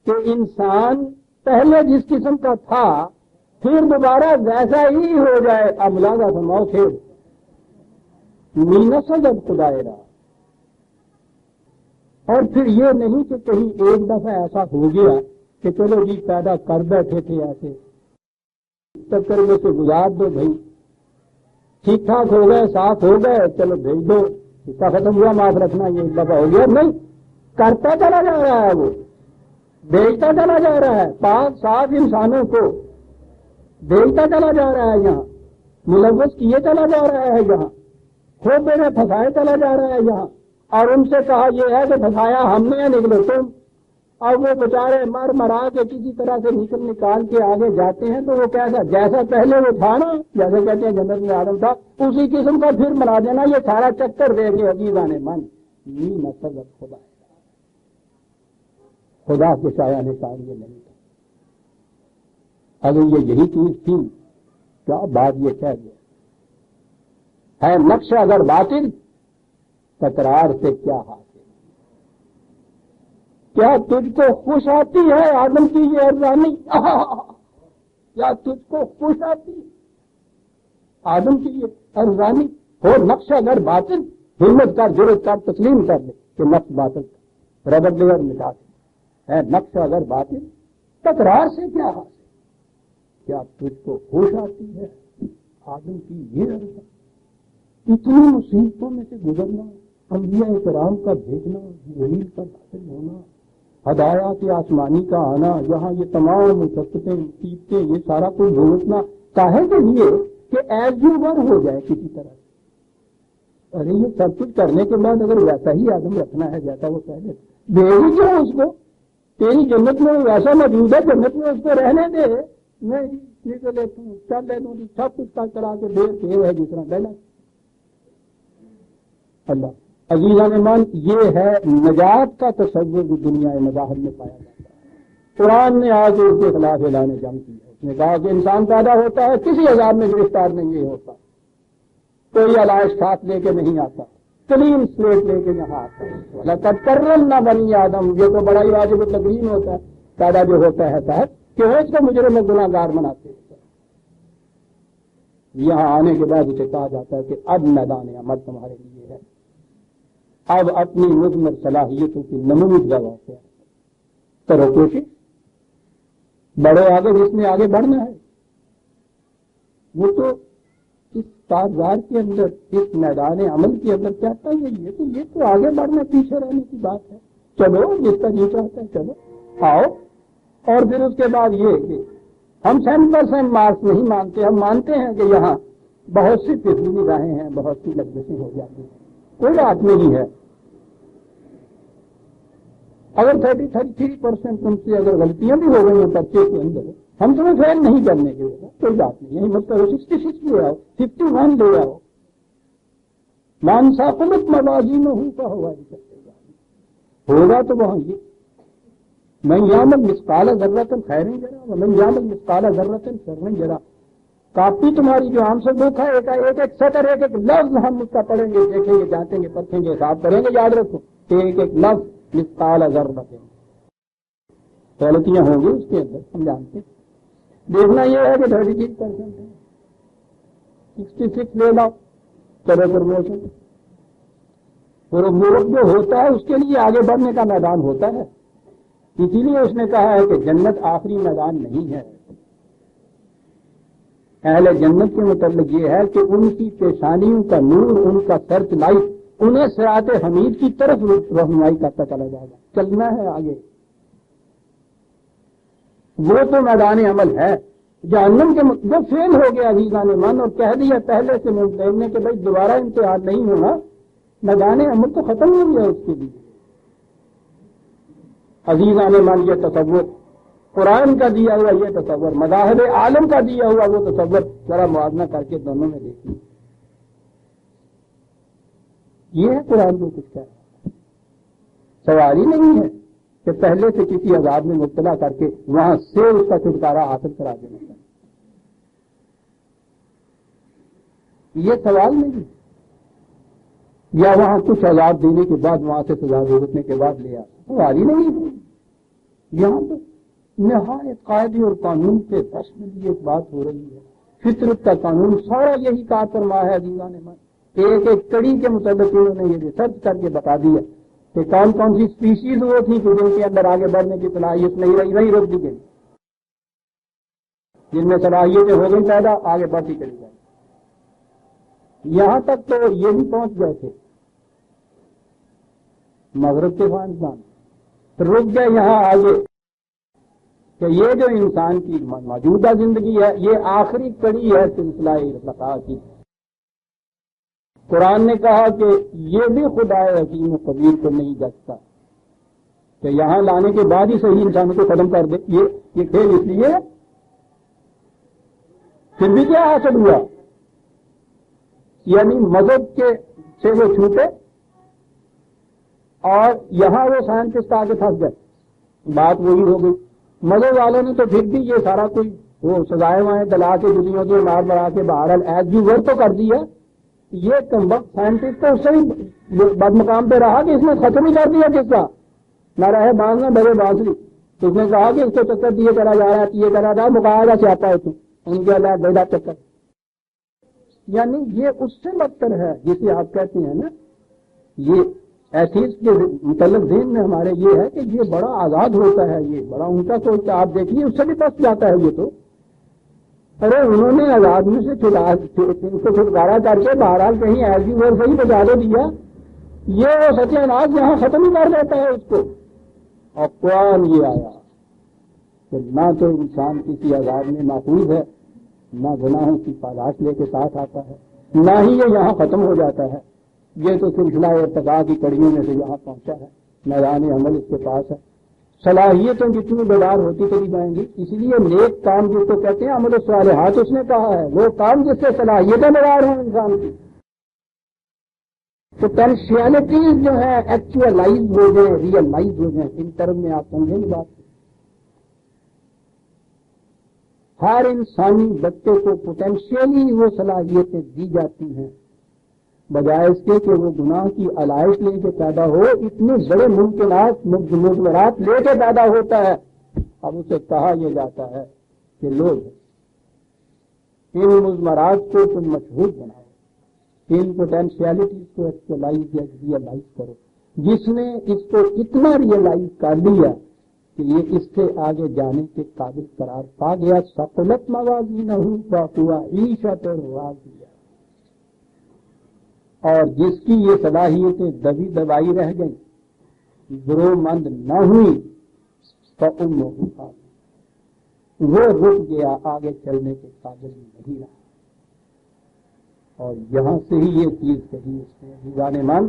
کہ انسان پہلے جس قسم کا تھا پھر دوبارہ ویسا ہی ہو جائے. اب ملاحظہ فرماؤ پھر مینسد اب خدائے رہا. اور پھر یہ نہیں کہ کہیں ایک دفعہ ایسا ہو گیا کہ چلو جی پیدا کر بیٹھے تھے ایسے چکر میں سے گزار دو بھائی، ٹھیک ٹھاک ہو گئے، صاف ہو گئے، چلو بھیج دو، اس کا ختم ہوا، معاف رکھنا، یہ ایک دفعہ ہو گیا. نہیں، کرتا چلا جا رہا ہے، وہ بھیجتا چلا جا رہا ہے، پاک صاف انسانوں کو بھیجتا چلا جا رہا ہے، یہاں ملوث کیے چلا جا رہا ہے، یہاں کھوپے میں پھنسائے چلا جا رہا ہے یہاں. اور ان سے کہا یہ ہے کہ پھنسایا ہم نے، نکلو تم. اور وہ بیچارے مر مرا کے کسی طرح سے نکال کے آگے جاتے ہیں. تو وہ کیسا، جیسا پہلے وہ تھا نا، جیسے کہتے ہیں جنت میں آدم تھا، اسی قسم کا پھر مرا دینا. یہ سارا چکر دے کے عزیزاں من یہ نسل خدا ہے، خدا کے سایہ نثار یہ نہیں تھا. اگر یہ یہی چیز تھی کیا بات یہ کہہ گیا ہے، نقش اگر باطل تکرار سے کیا حاصل. کیا تجھ کو خوش آتی ہے آدم کی یہ ارزانی؟ کیا تجھ کو خوش آتی آدم کی یہ ارزانی؟ ہو نقش اگر باطل، ہمت کر، جرأت کر، تسلیم کر دے کہ نقش باطل کا ربط لے اور مٹا دے. ہے نقش اگر باطل تکرار سے کیا حاصل. کیا تجھ کو خوش آتی ہے آدم کی یہ ارزانی؟ اتنی مصیبتوں میں سے گزرنا، انبیاء کرام کا بھیجنا، جبریل کا داخل ہونا، ہدایات آسمانی کا آنا، یہاں یہ تمام مشقتیں، مصیبتیں، یہ سارا کچھ بھگتنا، کاہے کے لیے کہ ایز یو ور ہو جائے کسی طرح۔ ارے یہ سب کچھ کرنے کے بعد اگر ویسا ہی آدم رکھنا ہے جیسا وہ پہلے، دے ہی کیوں اس کو؟ تیری جنت میں ویسا موجود ہے، جنت میں اس کو رہنے دے۔ میں ٹھیک ہے لیتا ہوں، چل لے دوں، سب کچھ کرا کے دیر ہے جس طرح پہلا۔ اللہ عزیزان مان، یہ ہے نجات کا تصور جو دنیا مظاہر میں پایا جاتا ہے۔ قرآن نے آ کے اس کے خلاف اعلان جنگ کیا ہے۔ اس نے کہا کہ انسان پیدا ہوتا ہے کسی عذاب میں گرفتار نہیں ہوتا، کوئی علائش ساتھ لے کے نہیں آتا، کلین سلیٹ لے کے یہاں آتا ہے۔ لقد کرمنا بنی آدم، یہ تو بڑا ہی واجب التکریم ہوتا ہے، پیدا جو ہوتا ہے صاحب کہ وہ اس کو مجرم و گناہ گار بناتے ہیں۔ یہاں آنے کے بعد اسے کہا جاتا ہے کہ اب میدان عمل تمہارے لیے ہے، اب اپنی مضمر صلاحیتوں کی نمود کا واقعہ کرو کوشش، بڑے آگے جس میں آگے بڑھنا ہے۔ وہ تو اس کاروبار کے اندر، اس میدان عمل کے اندر کہتا ہے یہ تو آگے بڑھنا، پیچھے رہنے کی بات ہے۔ چلو جس کا جی چاہتا ہے چلو آؤ۔ اور پھر اس کے بعد یہ کہ ہم 100% مارکس نہیں مانتے، ہم مانتے ہیں کہ یہاں بہت سی فضولی راہیں ہیں، بہت سی لفظیں ہو جاتی ہیں، کوئی بات نہیں ہے۔ اگر 33% تم سے اگر غلطیاں بھی ہو گئی ہیں پرچے کے اندر، ہم تمہیں فیل نہیں کرنے کے لیے، کوئی بات نہیں، یہی مطلب 66 لے آؤ، 51 لے آؤ، مانسا قلت موازین ہوں کا ہوگا تو وہاں یہ من یعمل مثقال ذرۃ خیر یرہ ومن یعمل مثقال ذرۃ شر یرہ۔ کاپی تمہاری جو ہم سے بک ہے، ایک ایک سطر، ایک ایک لفظ ہم اس کا پڑھیں گے، دیکھیں گے، جانچیں گے، پرکھیں گے، حساب کریں گے۔ یاد رکھو کہ ایک ایک لفظ مثقال ذرۃ، غلطیاں ہوں گی اس کے اندر، ہم جانتے ہیں۔ دیکھنا یہ ہے کہ 33% ہے، 66 لے لاؤ، چلو پروموشن۔ اور ملک جو ہوتا ہے اس کے لیے آگے بڑھنے کا میدان ہوتا ہے، اسی لیے اس نے کہا ہے کہ جنت آخری میدان نہیں ہے۔ اہل جنت کے متعلق یہ ہے کہ ان کی پیشانیوں کا نور، ان کا سرچ لائٹ انہیں صراط حمید کی طرف رہنمائی کرتا چلا جائے گا، چلنا ہے آگے۔ وہ تو میدان عمل ہے۔ جہنم کے جو فیل ہو گیا عزیزان من اور کہہ دیا پہلے سے ممتحن نے کہ بھائی دوبارہ امتحان نہیں ہونا، میدان عمل تو ختم ہو گیا اس کے لیے۔ عزیزان من، یہ تصور قرآن کا دیا ہوا، یہ تصور مذاہب عالم کا دیا ہوا وہ تصور ذرا موازنہ کر کے دونوں میں دیکھیے۔ یہ ہے قرآن کو کچھ کہہ رہا ہے۔ سوال ہی نہیں ہے کہ پہلے سے کسی عذاب میں مبتلا کر کے وہاں سے اس کا چھٹکارا حاصل کرا دینا چاہیے، یہ سوال نہیں۔ یا وہاں کچھ عذاب دینے کے بعد وہاں سے سزا بھگتنے کے بعد لے آ، سوال ہی نہیں ہے۔ یہاں تو نہایت قاعدے اور قانون کے بس میں بھی ایک بات ہو رہی ہے۔ فطرت کا قانون سارا یہی کار فرما ہے عزیزان من، ایک ایک کڑی کے مطابق انہوں نے یہ ریسرچ کر کے بتا دیا کہ کون کون سی اسپیشیز وہ تھی کہ جن کے اندر آگے بڑھنے کی صلاحیت نہیں رہی، وہی روک دی گئی، جن میں صلاحیتیں ہو گئی پیدا، آگے بڑھتی چلی جائے۔ یہاں تک تو یہ بھی پہنچ گئے تھے مغرب کے سائنسدان، رک گئے یہاں آگے کہ یہ جو انسان کی موجودہ زندگی ہے یہ آخری کڑی ہے سلسلہ ارتقاء کی۔ قرآن نے کہا کہ یہ بھی خدا حکیم و قدیر کو نہیں جچتا کہ یہاں لانے کے بعد ہی صحیح انسانوں کو ختم کر دے۔ یہ کھیل اس لیے پھر بھی کیا حاصل ہوا، یعنی مذہب کے سے وہ چھوٹے اور یہاں وہ سائنٹسٹ آگے پھنس گئے، بات وہی ہو گئی۔ مذہب والوں نے تو پھر بھی یہ سارا کوئی وہ سزائے وائیں دلا کے دنیا کے مار بڑھا کے باہر ایز یو ور تو کر دیا۔ یہ کم وقت سائنٹسٹ تو اس سے بھی بد مقام پہ رہا کہ اس نے ختم ہی کر دیا قصہ، نہ رہے بانس نہ بڑے بانسری۔ اس نے کہا کہ اس کو چکر دیے کرا جا رہا ہے، یہ کرا رہا ہے، مقابلہ چاہتا ہے تو ان کے اللہ بیٹا چکر، یعنی یہ اس سے بدتر ہے جسے آپ کہتے ہیں نا۔ یہ ایتھیسٹ کے متعلق ذہن میں ہمارے یہ ہے کہ یہ بڑا آزاد ہوتا ہے، یہ بڑا اونچا سوچتا ہے۔ آپ دیکھیے اس سے بھی پس جاتا ہے یہ تو۔ ارے انہوں نے آزادی سے چھٹکارا کر کے بہرحال کہیں ایسی ور سے ہی بچا دے دیا، یہ وہ ستیہ ناز یہاں ختم ہی کر دیتا ہے اس کو۔ اور قرآن یہ آیا کہ نہ تو انسان کسی عذاب میں محفوظ ہے نہ گناہوں کی پاداش لے کے ساتھ آتا ہے، نہ ہی یہ یہاں ختم ہو جاتا ہے. یہ تو سلسلہ ارتقاء کی کڑیوں میں سے یہاں پہنچا ہے. میدان عمل اس کے پاس ہے. صلاحیتیں جتنی بیدار ہوتی چلی جائیں گی. اس لیے نیک کام جس کو کہتے ہیں عمل الصالحات، اس نے کہا ہے وہ کام جس سے صلاحیتیں بیدار ہوں انسان کی. پوٹینشیلٹیز جو ہے ایکچوئلائز ہو جائیں، ریئلائز ہو جائیں. ان ٹرم میں آپ سمجھیں گے بات. ہر انسانی بچے کو پوٹینشیلی وہ صلاحیتیں دی جاتی ہیں، بجائے اس کے کہ وہ گناہ کی علائش لے کے پیدا ہو. اتنے بڑے ممکنات مضمرات لے کے پیدا ہوتا ہے. اب اسے کہا یہ جاتا ہے کہ لوگ ان مضمرات کو تم مشہور بناؤ، ان پوٹینشیلٹیز کو ایکچوئلائز یا ریئلائز کرو. جس نے اس کو اتنا ریئلائز کر لیا کہ یہ اس سے آگے جانے کے قابل قرار پا گیا، ثقلت موازینہ فہو عیشۃ راضیہ. اور جس کی یہ صلاحیتیں دبی دبائی رہ گئیں، گروہ مند نہ ہوئی، فأمہ ہاویہ، وہ رک گیا، آگے چلنے کے قابل نہیں رہا. اور یہاں سے ہی یہ چیز کہی اس نے دیوان من،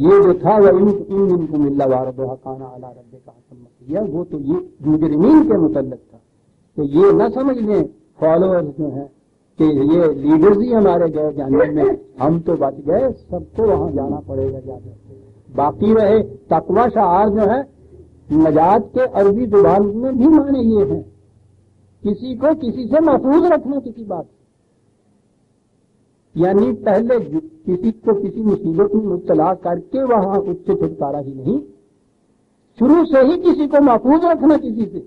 یہ جو تھا وہ انکم الا واردھا کان علی ربک حتما مقضیہ، وہ تو یہ مجرمین کے متعلق تھا کہ یہ نہ سمجھ لیں فالوورز جو ہیں کہ یہ لیڈرز ہی ہمارے گئے جہنم میں، ہم تو بچ گئے، سب کو وہاں جانا پڑے گا. جانے باقی رہے تقویٰ شعار جو ہے نجات کے عربی زبان میں بھی معنی یہ ہیں، کسی کو کسی سے محفوظ رکھنا کسی بات سے. یعنی پہلے کسی کو کسی مصیبت میں مبتلا کر کے وہاں اس سے چھٹکارا ہی نہیں، شروع سے ہی کسی کو محفوظ رکھنا کسی سے.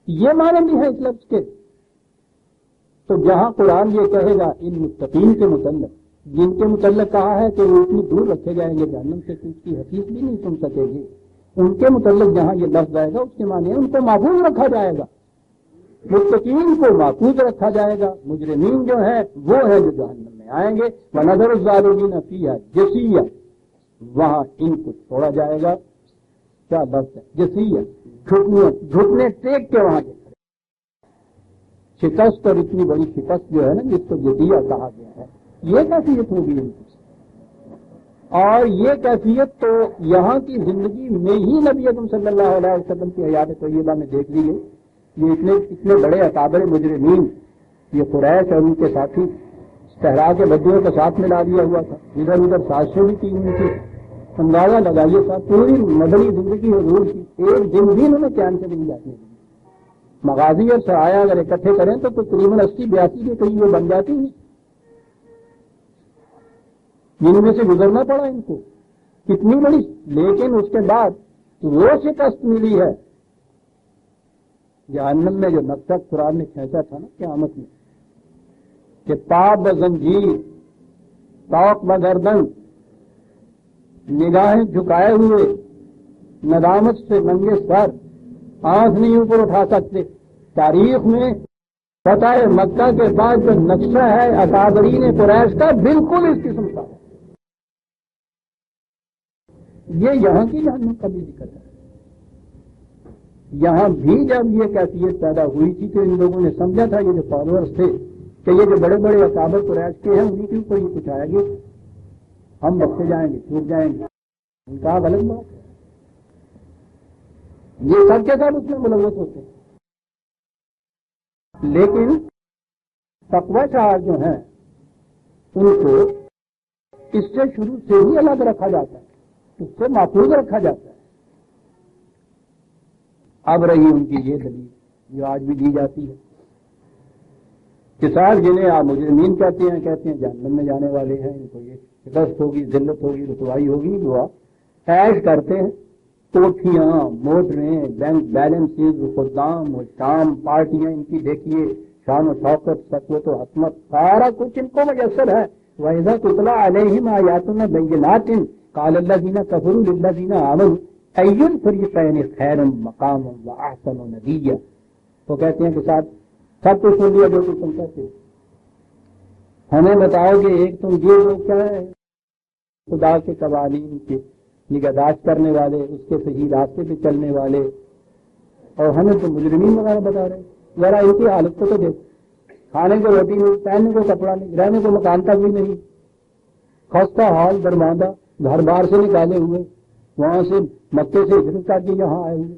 یہ معنی بھی ہے اس لفظ کے. تو جہاں قرآن یہ کہے گا ان متقین کے متعلق، جن کے متعلق کہا ہے کہ وہ اتنی دور رکھے جائیں گے جہنم سے کہ اس کی حدیث بھی نہیں سن سکے گی، ان کے متعلق جہاں یہ لفظ آئے گا اس کے معنی ہے ان کو محفوظ رکھا جائے گا، متقین کو محفوظ رکھا جائے گا. مجرمین جو ہیں وہ ہیں جو جہنم میں آئیں گے. وَنَذَرُ الظَّالِمِينَ فِيهَا جَثِيًّا، وہاں ان کو چھوڑا جائے گا. کیا لفظ ہے جثیہ، گھٹنے ٹیک کے وہاں کے کھڑے. شکست اور اتنی بڑی شکست جو ہے نا جس کو جزیہ کہا گیا ہے، یہ کیفیت ہوگی ان کی. اور یہ کیفیت تو یہاں کی زندگی میں ہی نبی اکرم صلی اللہ علیہ وسلم کی حیات طیبہ میں دیکھ لی گئی. یہ اتنے بڑے اکابر مجرمین، یہ قریش اور ان کے ساتھی صحرا کے بدوؤں کو ساتھ ملا دیا ہوا تھا، ادھر ادھر سازشیں بھی کی ہوئی تھی. اندازہ لگائیے صاحب پوری مدنی زندگی حضور کی ایک دن بھی انہوں نے چین سے نہیں جانے دی. مغازی اور سرایہ اگر اکٹھے کریں تو تقریباً 80-82 کے قریب وہ بن جاتی ہیں، جن میں سے گزرنا پڑا ان کو. کتنی بڑی، لیکن اس کے بعد وہ شکست ملی ہے جہنم میں جو نقشہ قرآن نے کھینچا تھا نا قیامت میں کہ پا بزنجیر، توق بگردن، نگاہیں جھکائے ہوئے، ندامت سے ننگے سر، آنکھ نہیں اوپر اٹھا سکتے. تاریخ میں فتح مکہ کے بعد جو نقشہ ہے اکابرین قریش کا بالکل اس قسم کا ہے. یہ یہاں کی جہنم کا بھی ذکر ہے. یہاں بھی جب یہ کیفیت پیدا ہوئی تھی تو ان لوگوں نے سمجھا تھا یہ جو فالوورز تھے کہ یہ جو بڑے بڑے اکابر قریش کے ہیں انہیں کے اوپر یہ کچھ آئے گی، ہم بخشے جائیں گے، چھوٹ جائیں گے. ان کا غلط بات ہے. یہ سب کے ساتھ اس میں ملوث ہوتے ہیں. لیکن تقویٰ شعار جو ہیں ان کو اس سے شروع سے ہی الگ رکھا جاتا ہے، اس سے محفوظ رکھا جاتا ہے. اب رہی ان کی یہ دلیل جو آج بھی دی جاتی ہے کہ صاحب جنہیں آپ مجرمین کہتے ہیں جہنم میں جانے والے ہیں، ان کو یہ شکست ہوگی، ذلت ہوگی، رسوائی ہوگی. وہ عیش کرتے ہیں، کوٹھیاں، موٹریں، بینک بیلنسز، خدام و شام، پارٹیاں ان کی دیکھیے، شان و شوکت، سطوت و حکمت، سارا کچھ ان کو میسر ہے. وَإِذَا تُتْلَىٰ عَلَيْهِمْ آيَاتُنَا بَيِّنَاتٍ قَالَ الَّذِينَ كَفَرُوا لِلَّذِينَ آمَنُوا أَيُّ الْفَرِيقَيْنِ خَيْرٌ مَّقَامًا وَأَحْسَنُ نَدِيًّا. تو کہتے ہیں کہ صاحب سب کچھ سن لیا جو کچھ تم کہتے، ہمیں بتاؤ کہ ایک تم یہ لوگ کیا ہے خدا کے قوانین کے نگہداشت کرنے والے، اس کے صحیح راستے پہ چلنے والے، اور ہمیں تو مجرمین وغیرہ بتا رہے ہیں۔ ذرا ان کی حالت کو تو دیکھو، کھانے کو روٹی نہیں، پہننے کو کپڑا نہیں، رہنے کو مکان تک بھی نہیں، خستہ حال، درماندہ، گھر بار سے نکالے ہوئے، وہاں سے مکے سے ہجرت کر کے یہاں آئے ہوئے،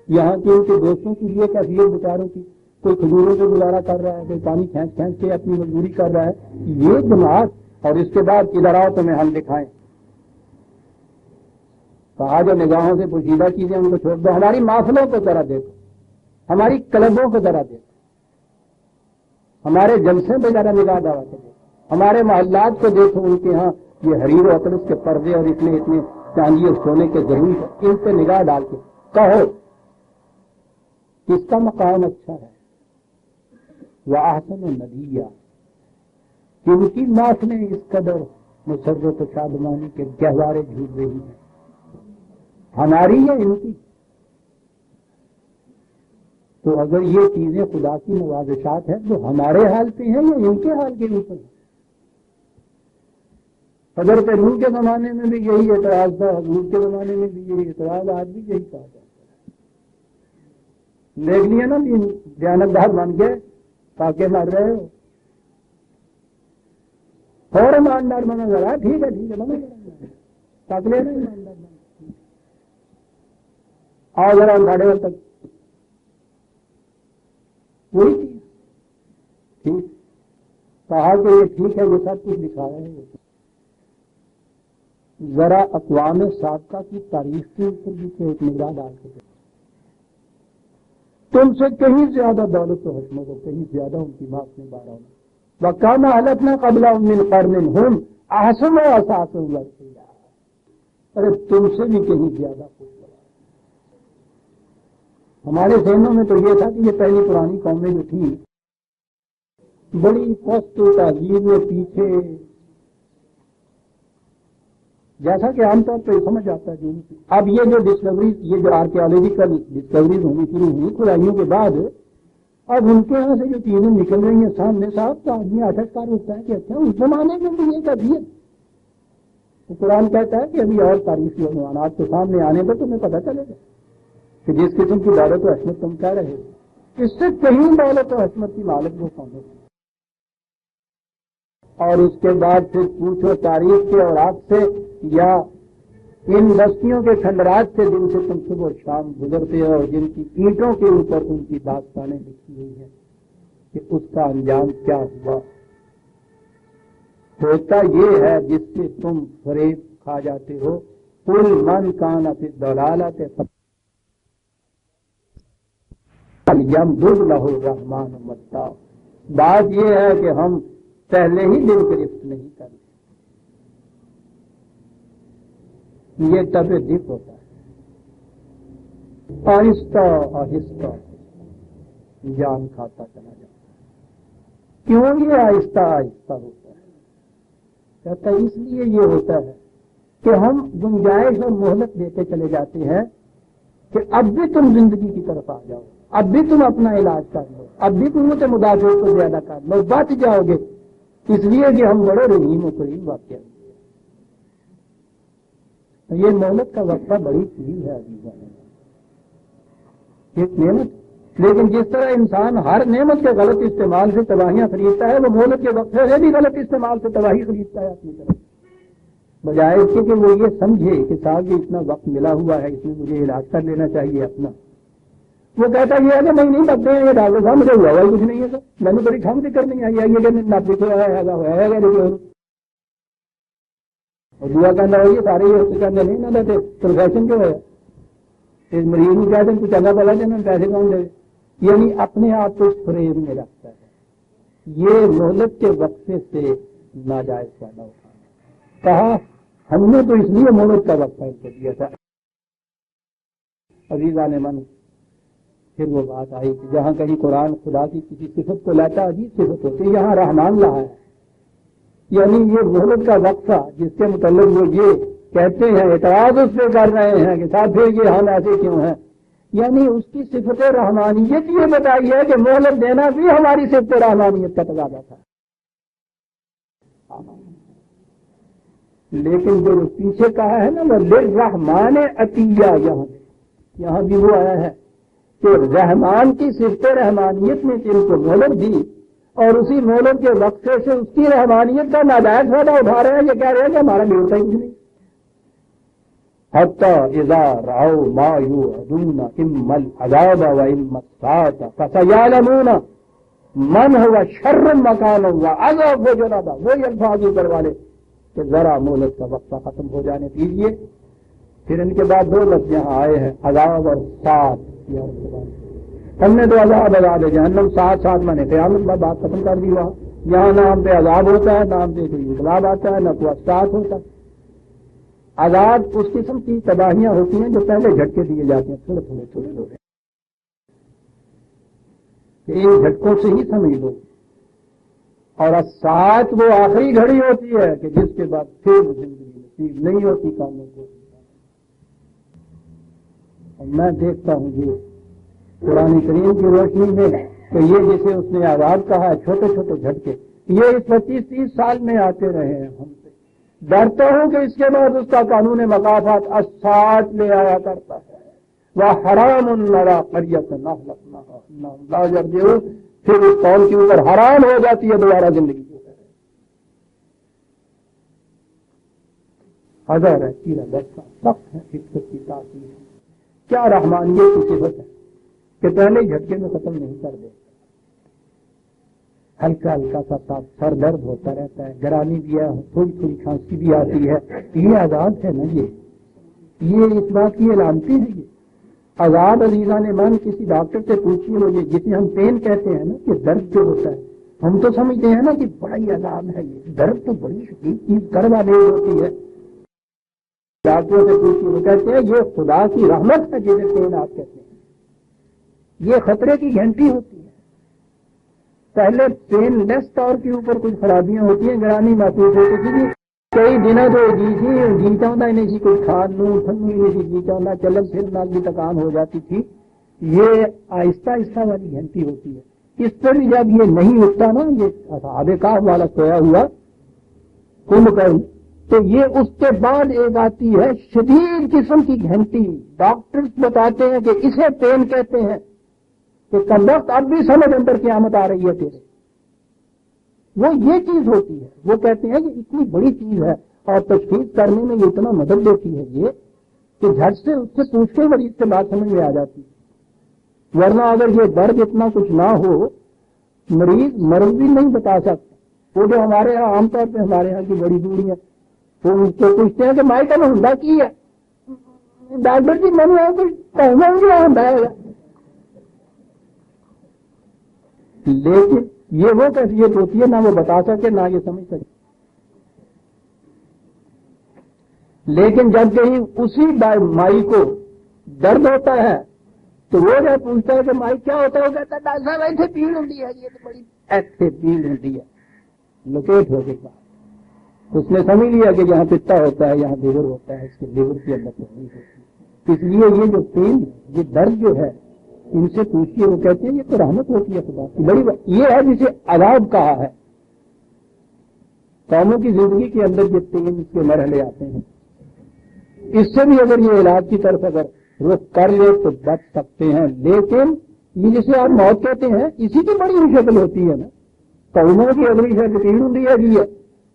یہاں کے ان کے دوستوں کی یہ کیفیت بیچاروں کی، کوئی کھجوروں سے گزارا کر رہا ہے، کوئی پانی کھینچ کھینچ کے اپنی مزدوری کر رہا ہے، یہ جماعت، اور اس کے بعد ادھر آؤ تمہیں ہم دکھائیں۔ کہا جو نگاہوں سے پوشیدہ چیزیں ان کو چھوڑ دو، ہماری محفلوں کو ذرا دیکھو، ہماری کلبوں کو ذرا دیکھو، ہمارے جلسے پہ ذرا نگاہ ڈالا کرو، ہمارے محلات کو دیکھو، ان کے ہاں یہ حریر و اطلس کے پردے اور اتنے چاندی اور سونے کے ضرور ہے، ان پہ نگاہ ڈال کے کہو اس کا مقام اچھا ہے۔ وَأَحْسَنُ النَّبِيَّ، ان کی محفلیں اس قدر مسرت و شادمانی کے گہوارے جھوٹ رہی ہیں، ہماری ہے ان کی؟ تو اگر یہ چیزیں خدا کی نوازشات ہیں تو ہمارے حال پہ ہیں یا ان کے حال کے اوپر ہیں؟ حضرت نوح کے زمانے میں بھی یہی اعتراض تھا، حضور کے زمانے میں بھی یہی اعتراض، آج بھی یہی کہا جاتا ہے۔ دیکھ لیا نا، دیانتدار بن گئے، تاکہ مر رہے ہو، اور ایماندار بنا ذرا، ٹھیک ہے بنا تک لینا ایماندار بنا، آؤ ذرا ساڑھے وقت تک وہی چیز ٹھیک، کہا کہ یہ ٹھیک ہے، یہ سب کچھ دکھایا ہے۔ ذرا اقوام سابقہ کی تاریخ کے اوپر بھی ایک نگاہ ڈال کے دیکھو، تم سے کہیں زیادہ دولت و حکمت اور کہیں زیادہ ان کی بات میں بارہ ہونا، وَكَانَ أَهْلَكْنَا قَبْلَهُم مِّن قَرْنٍ هُمْ أَحْسَنُ أَثَاثًا وَرِئْيًا، ارے تم سے بھی کہیں زیادہ خوش بنا۔ ہمارے ذہنوں میں تو یہ تھا کہ یہ پہلی پرانی قومیں جو تھیں بڑی پست و تہذیب میں پیچھے، جیسا کہ عام طور پہ سمجھ آتا ہے کہ اب یہ جو ڈسکوریز، یہ جو آرکیالوجیکل ڈسکوریز ہونی شروع ہوئی کھدائیوں کے بعد، اب ان کے یہاں سے جو چیزیں نکل رہی ہیں سامنے صاحب، تو آدمی آشکار ہوتا ہے کہ اچھا اس زمانے میں بھی یہ کیفیت۔ تو قرآن کہتا ہے کہ ابھی اور تاریخی عنوانات کے سامنے آنے پر تمہیں پتہ چلے گا کہ جس قسم کی دولت و عصمت تم کہہ رہے ہو، اس سے کہیں دولت و عصمت کی مالک وہ کون ہے؟ اور اس کے بعد پھر پوچھو تاریخ کے اوراق سے یا ان بستیوں کے کھنڈرات سے جن سے تم صبح اور شام گزرتے ہو، اور جن کی اینٹوں کے اوپر ان کی داستانیں لکھی ہوئی ہیں کہ اس کا انجام کیا ہوا۔ ہوتا یہ ہے جس سے تم فریب کھا جاتے ہو، قُلْ مَنْ كَانَ فِي الضَّلَالَةِ فَلْيَمْدُدْ لَهُ الرَّحْمَٰنُ مَدًّا۔ بات یہ ہے کہ ہم پہلے ہی دل گرفت نہیں کرتے، یہ طب دق ہوتا ہے، آہستہ آہستہ جان کھاتا چلا جاتا ہے۔ کیوں یہ آہستہ آہستہ ہوتا ہے؟ کہتا ہے اس لیے یہ ہوتا ہے کہ ہم گنجائش اور مہلت دیتے چلے جاتے ہیں کہ اب بھی تم زندگی کی طرف آ جاؤ، اب بھی تم اپنا علاج کر لو، اب بھی قوت مدافعت کو زیادہ کر لو، بچ جاؤ گے، اس لیے کہ ہم بڑے رحیم و کریم واقع۔ یہ مہلت کا وقفہ بڑی چیز ہے ایک نعمت، لیکن جس طرح انسان ہر نعمت کے غلط استعمال سے تباہیاں خریدتا ہے، وہ مہلت کے وقفے سے بھی غلط استعمال سے تباہی خریدتا ہے اپنی طرف، بجائے اس کے کہ وہ یہ سمجھے کہ صاحب یہ اتنا وقت ملا ہوا ہے، اس میں مجھے علاج کر لینا چاہیے اپنا۔ وہ کہتا یہ ہے کہ نہیں بکتے ہیں، یہ ڈاکٹر صاحب مجھے ہوا ہی کچھ نہیں ہے، سر میں نے بڑی ٹھنڈ فکر نہیں آئی ہے کہ ناپک ہوا ہے، اور دعا کہنا ہو یہ سارے یہ کہنے نہیں نہ دیتے پروفیشن جو ہے اس مریض میں کہتے ہیں کچھ اللہ بلا دینا پیسے کون دے، یعنی اپنے آپ کو فریب میں رکھتا ہے۔ یہ مہلت کے وقفے سے ناجائز فائدہ اٹھانا، کہا ہم نے تو اس لیے مہلت کا وقفہ ان کو دیا تھا۔ عزیزان من، پھر وہ بات آئی کہ جہاں کہیں قرآن خدا کی کسی صفت کو لاتا عجیب صفت ہوتی ہے، یہاں رحمان لایا ہے، یعنی یہ مہلت کا وقفہ جس کے متعلق وہ یہ کہتے ہیں، اعتراض اس پہ کر رہے ہیں کہ صاحب پھر یہ ہم ایسے کیوں ہیں، یعنی اس کی صفت رحمانیت یہ بتائی ہے کہ مہلت دینا بھی ہماری صفت رحمانیت کا تقاضا تھا۔ لیکن جو پیچھے کہا ہے نا وہ للرحمن عطیہ، یہاں بھی وہ آیا ہے کہ رحمان کی صفت رحمانیت نے ان کو مہلت دی اور اسی مہلت کے وقفے سے اس کی رحمانیت کا ناجائز فائدہ اٹھا رہے ہیں. یہ کہہ رہے ہیں کہ ہمارا بگڑتا ہی نہیں. حتی اذا رأوا ما یوعدون اما العذاب واما الساعة فسیعلمون من هو شر مکانا واضعف جناحا. وہی الفاظ اوپر والے کہ ذرا مہلت کا وقفہ ختم ہو جانے دیجیے. پھر ان کے بعد دو لفظ یہاں آئے ہیں عذاب اور ساتھ. ہم نے تو عذاب جہنم ساتھ ساتھ میں نے قیامت میں بات ختم کر دی. وہاں یہاں نہ ہم پہ عذاب ہوتا ہے نہ ہم پہ کوئی انقلاب آتا ہے نہ کوئی ساتھ ہوتا ہے. عذاب اس قسم کی تباہیاں ہوتی ہیں جو پہلے جھٹکے دیے جاتے ہیں تھوڑے تھوڑے تھوڑے تھوڑے. ان جھٹکوں سے ہی سمجھ لو. اور ساتھ وہ آخری گھڑی ہوتی ہے کہ جس کے بعد پھر زندگی نصیب نہیں ہوتی کاموں کو. اور میں دیکھتا ہوں یہ قرآن کریم کی روشنی میں کہ یہ جسے اس نے عذاب کہا ہے چھوٹے چھوٹے جھٹکے یہ اس 25-30 سال میں آتے رہے ہیں. ہم سے ڈرتا ہوں کہ اس کے بعد اس کا قانون مقافات اسات لے آیا کرتا ہے. وحرام لرا قریۃ نہلکناھا لا یرجعون. پھر اس قوم کے اوپر حرام ہو جاتی ہے دوبارہ زندگی. حذر ہے کیڑا دستا سخت ہے فکر کی تاثیر. کیا رحمانیت کی صفت ہے کہ پہلے جھٹکے میں ختم نہیں کر دے. ہلکا ہلکا سا سر درد ہوتا رہتا ہے, گرانی بھی ہے, تھوڑی تھوڑی کھانسی بھی آتی ہے. یہ عذاب ہے نا. یہ اس بات کی علامتی ہے. یہ عذاب عزیزان من کسی ڈاکٹر سے پوچھیے مجھے جسے ہم پین کہتے ہیں نا کہ درد جو ہوتا ہے ہم تو سمجھتے ہیں نا کہ بڑا ہی عذاب ہے. یہ درد تو بڑی شدید چیز کروا نہیں ہوتی ہے. ڈاکٹروں سے پوچھیے وہ کہتے ہیں یہ خدا کی رحمت ہے جسے پین آپ کہتے ہیں. یہ خطرے کی گھنٹی ہوتی ہے. پہلے پین لیس طور کے اوپر کچھ خرابیاں ہوتی ہیں, گرانی محسوس ہوتی تھی. کئی دنوں تو جی چاہتا نہیں سی کوئی کھان لوں ٹھنڈی نہیں سی جی چاہتا چلن پھرنا بھی تکان ہو جاتی تھی. یہ آہستہ آہستہ والی گھنٹی ہوتی ہے. اس پر بھی جب یہ نہیں اٹھتا نا یہ اصحاب کہف والا سویا ہوا کمبھ تو یہ اس کے بعد ایک آتی ہے شدید قسم کی گھنٹی. ڈاکٹرز بتاتے ہیں کہ اسے پین کہتے ہیں کہ کم وقت اب بھی سمجھ اندر قیامت آ رہی ہے تیرے. وہ یہ چیز ہوتی ہے. وہ کہتے ہیں کہ اتنی بڑی چیز ہے اور تشخیص کرنے میں یہ اتنا مدد دیتی ہے یہ کہ جھٹ سے اس سے پوچھ کے مریض سے بات سمجھ میں آ جاتی ہے. ورنہ اگر یہ درد اتنا کچھ نہ ہو مریض مرض بھی نہیں بتا سکتا. وہ جو ہمارے یہاں عام طور پہ ہمارے یہاں کی بڑی بوڑھی ہے تو اس کو پوچھتے ہیں کہ مائی کا ہندا کی ہے ڈاکٹر جی میں نے کچھ کہنا ہی ہندا ہے. لیکن یہ وہ کیفیت ہوتی ہے نہ وہ بتا سکے نہ یہ سمجھ سکے. لیکن جب کہیں اسی مائی کو درد ہوتا ہے تو وہ جب پوچھتا ہے کہ مائی کیا ہوتا ہے وہ کہتا ہے ڈاکٹر صاحب ایسے پیڑ ہوتی ہے. یہ تو بڑی ایسے پیڑ ہوتی ہے لوکیٹ ہو گئی. اس نے سمجھ لیا کہ یہاں پتا ہوتا ہے یہاں لیور ہوتا ہے, اس کے لیور کی اندر تکلیف ہوتی ہے. اس لیے یہ جو پین یہ درد جو ہے ان سے پوچھیے وہ کہتے ہیں یہ تو رحمت ہوتی ہے خدا کی بڑی بات. یہ ہے جسے عذاب کہا ہے. قوموں کی زندگی کے اندر یہ تین کے مرحلے آتے ہیں. اس سے بھی اگر یہ علاج کی طرف اگر رخ کر لے تو بچ سکتے ہیں. لیکن یہ جسے آپ موت کہتے ہیں اسی کی بڑی شکل ہوتی ہے نا. قوموں کی اگلی شکل پیڑ ہوں ہے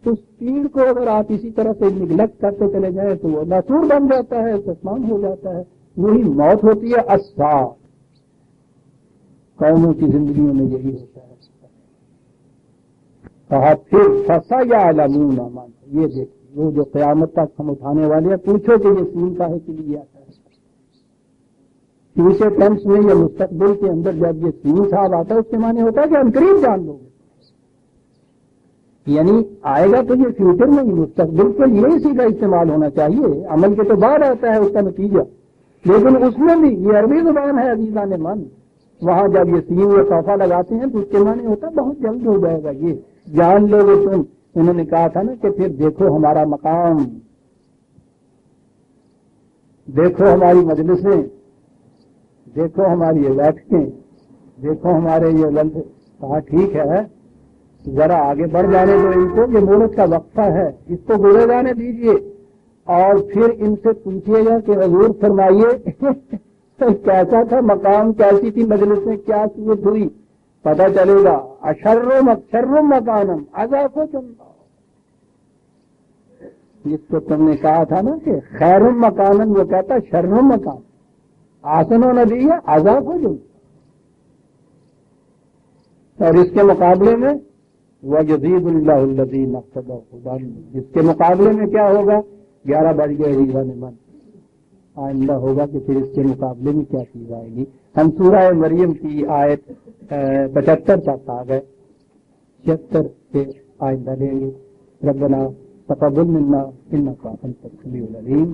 تو اس پیڑ کو اگر آپ اسی طرح سے نگلیکٹ کرتے چلے جائیں تو وہ ناسور بن جاتا ہے, سسمان ہو جاتا ہے. وہی موت ہوتی ہے. اسفار قوموں کی زندگیوں میں یہی ہوتا ہے. کہا پھر فسیعلمون من. یہ دیکھیں وہ جو قیامت تک ہم اٹھانے والے ہیں پوچھو کہ یہ سین کاہے کے لیے آتا ہے. فیوچر ٹینس میں یا مستقبل کے اندر جب یہ سین صاحب آتا ہے اس کے معنی ہوتا ہے کہ عنقریب جان لو گے. یعنی آئے گا تو یہ فیوچر میں مستقبل کے لیے اسی کا استعمال ہونا چاہیے. عمل کے تو بعد آتا ہے اس کا نتیجہ. لیکن اس میں بھی یہ عربی زبان ہے عزیزان من. وہاں جب یہ سین یا صوفہ لگاتے ہیں تو اس کے معنی ہوتا ہے بہت جلد ہو جائے گا. یہ جان لو گے تم. انہوں نے کہا تھا نا کہ پھر دیکھو ہمارا مقام, دیکھو ہماری مجلسیں, دیکھو ہماری یہ بیٹھکیں, دیکھو ہمارے یہ لمحے. کہا ٹھیک ہے ذرا آگے بڑھ جانے دو ان کو. یہ مہلت کا وقفہ ہے اس کو گزر جانے دیجیے اور پھر ان سے پوچھیے گا کہ حضور فرمائیے کیسا تھا مقام، کیسی تھی مجلس میں، کیا صورت ہوئی، پتہ چلے گا. شر مکانم عذاب جنہ، جس کو تم نے کہا تھا نا کہ خیر مکانن، وہ کہتا شر مکان، آسن و نبی عذاب ہو جنہ. اور اس کے مقابلے میں وَيَزِيدُ اللَّهُ الَّذِينَ اهْتَدَوْا هُدًى، اس کے مقابلے میں کیا ہوگا؟ 11 بج گئے ریزا نمن. آئندہ ہوگا کہ پھر اس کے مقابلے میں کیا چیز آئے گی. ہم سورہ مریم کی آیت 75 تک آ گئے، 76 سے آئندہ لیں گے. ربنا تقبل منا انک انت السمیع العلیم.